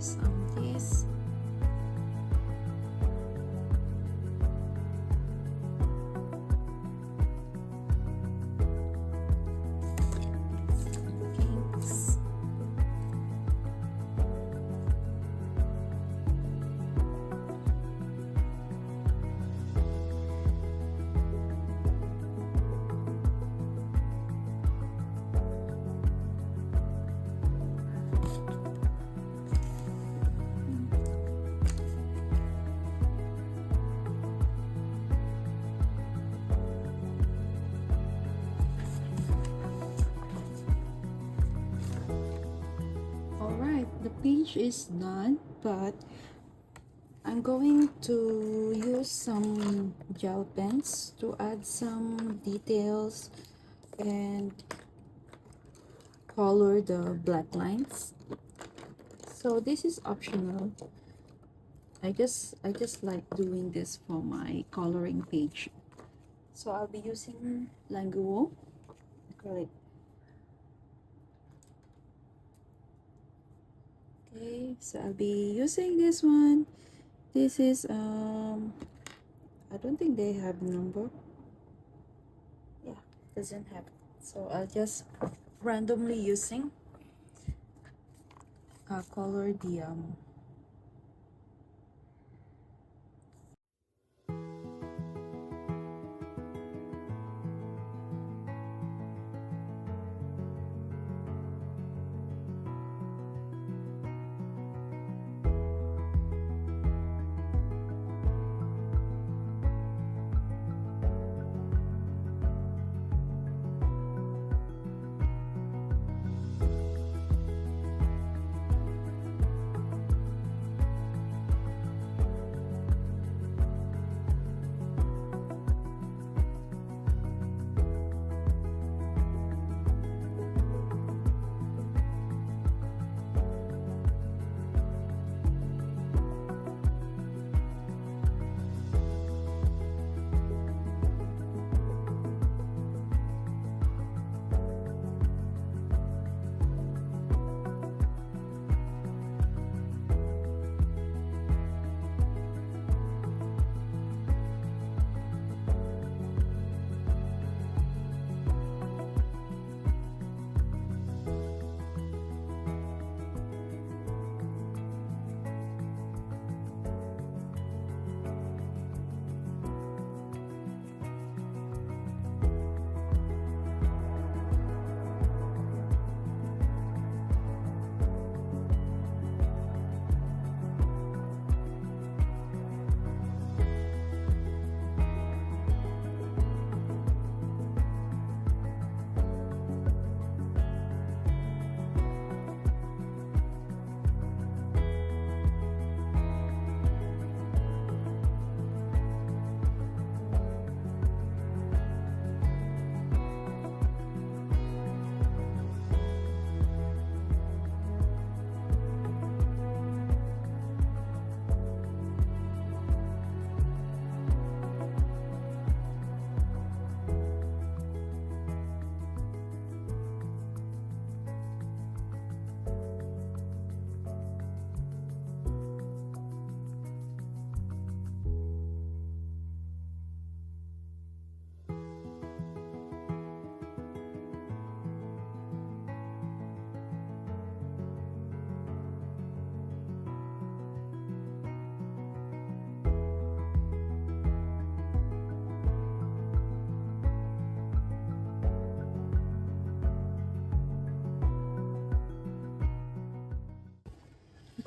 some this. Pinks. The page is done, but I'm going to use some gel pens to add some details and color the black lines. So this is optional. I just like doing this for my coloring page. So I'll be using Languo acrylic. Okay, so I'll be using this one. This is I don't think they have number. Yeah, doesn't have. So I'll just randomly using color the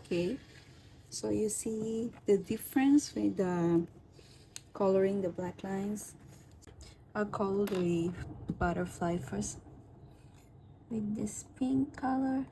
Okay, so you see the difference with the coloring the black lines. I'll color the butterfly first with this pink color.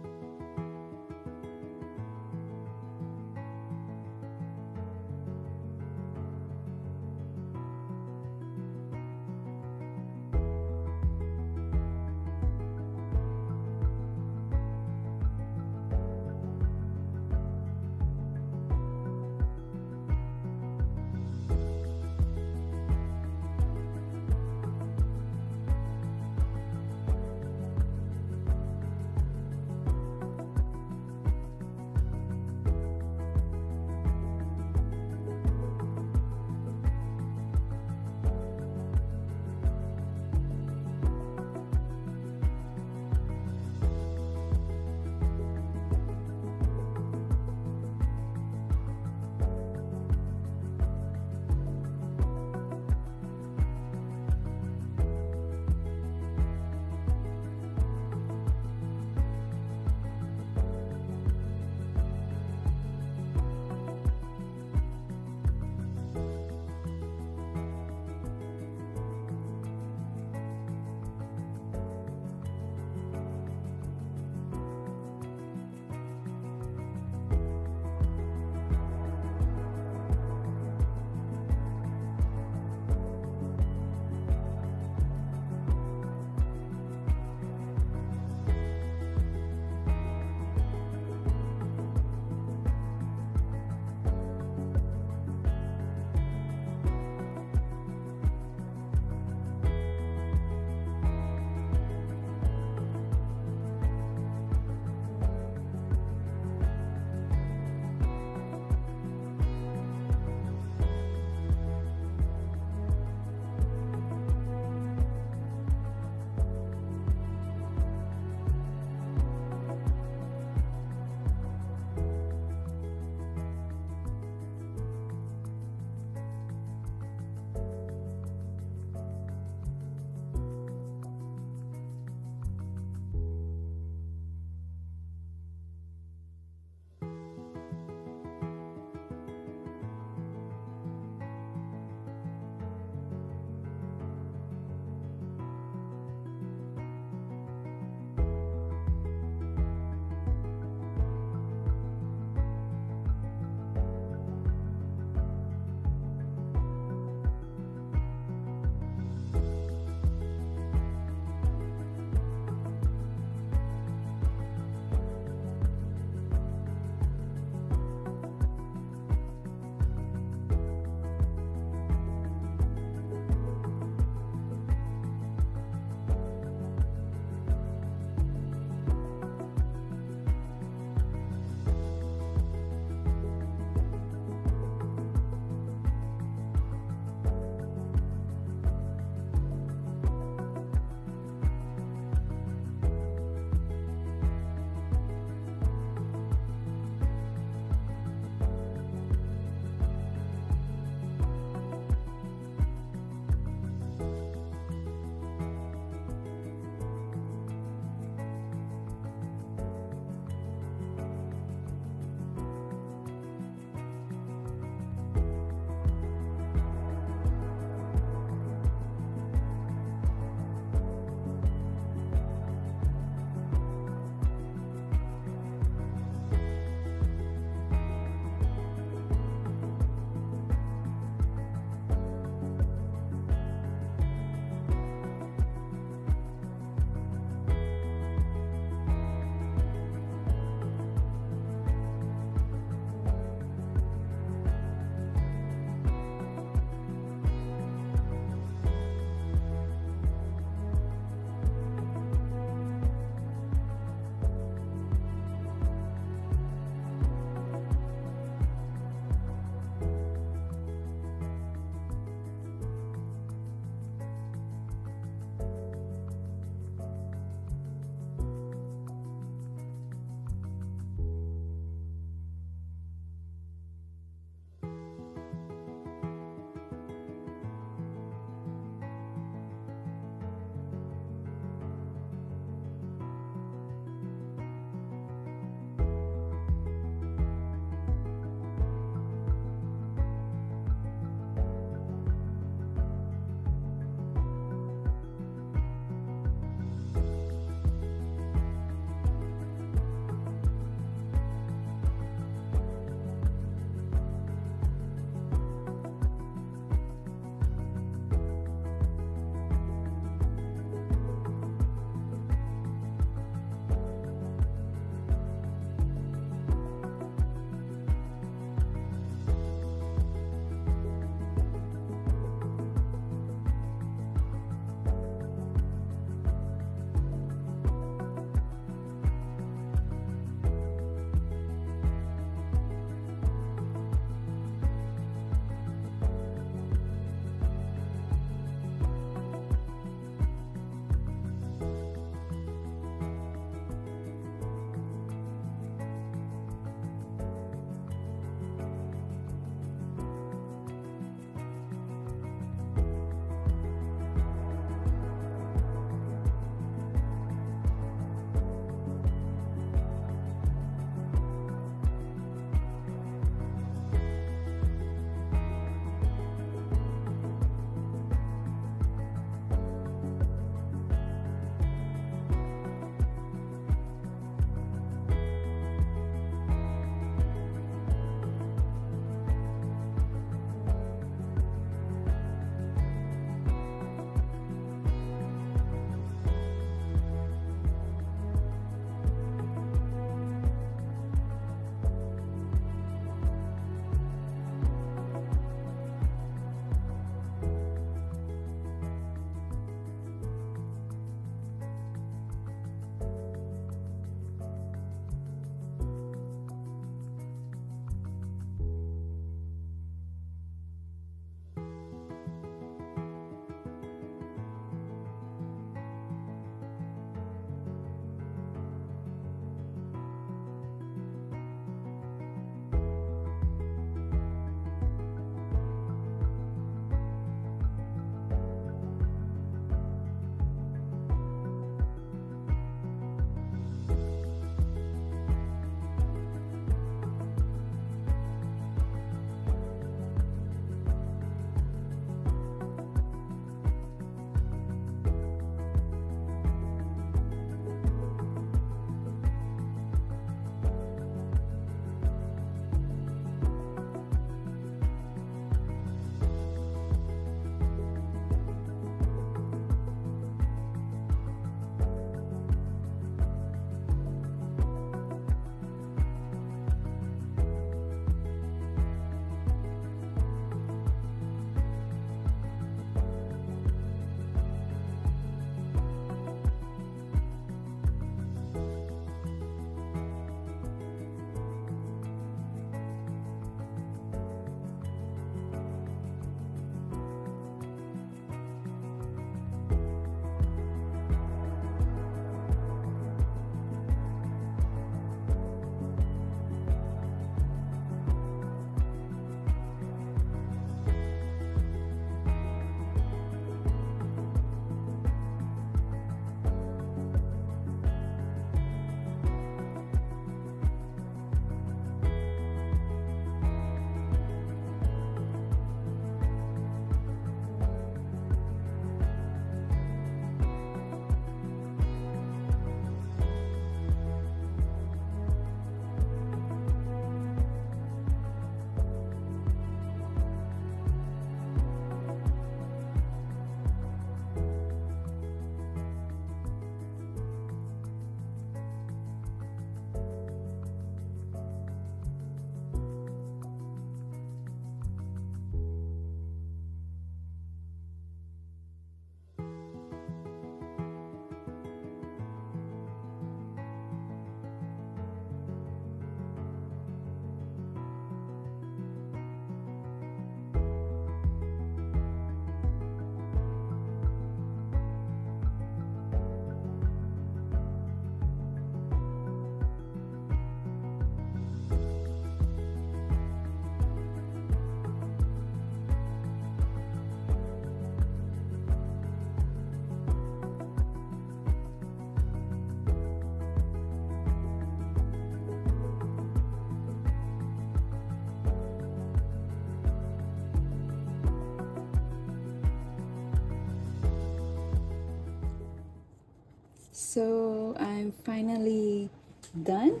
So I'm finally done.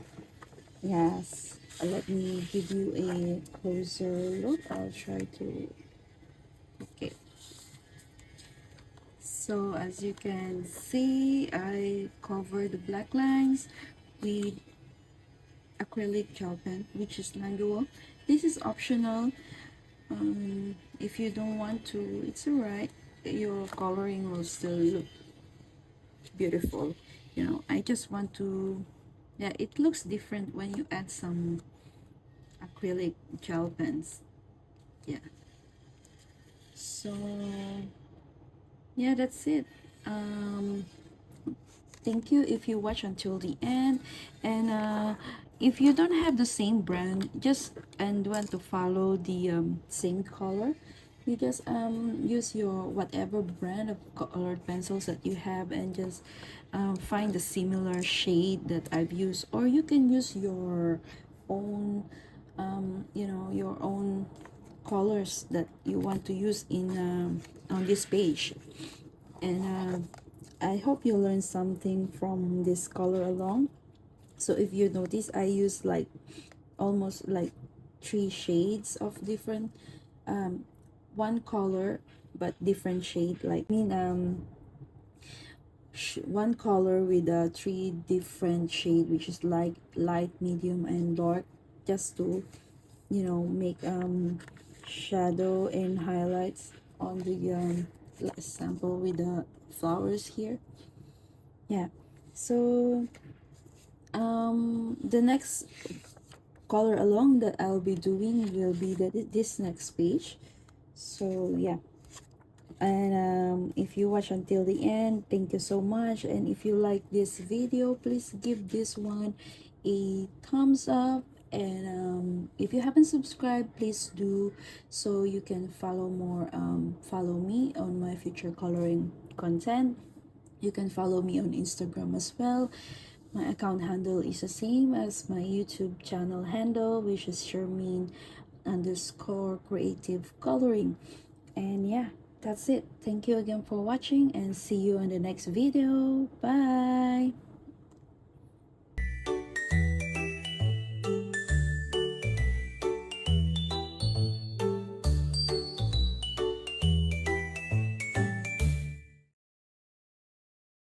Yes, let me give you a closer look. I'll try to. Okay, so as you can see, I covered the black lines with acrylic gel pen, which is Languo. This is optional. If you don't want to, it's alright. Your coloring will still look beautiful. I just want to, yeah, it looks different when you add some acrylic gel pens. Yeah, so yeah, that's it. Thank you if you watch until the end. And if you don't have the same brand just and want to follow the same color, you just use your whatever brand of colored pencils that you have, and just find the similar shade that I've used, or you can use your own your own colors that you want to use in on this page. And I hope you learned something from this color along. So if you notice, I use like almost like 3 shades of different one color but different shade, like one color with 3 different shade, which is like light, medium, and dark, just to make shadow and highlights on the sample with the flowers here. Yeah, so the next color along that I'll be doing will be this next page. So yeah, and if you watch until the end, thank you so much. And if you like this video, please give this one a thumbs up. And if you haven't subscribed, please do, so you can follow me on my future coloring content. You can follow me on Instagram as well. My account handle is the same as my YouTube channel handle, which is Shermine_creative coloring. And yeah, that's it. Thank you again for watching, and see you in the next video. Bye.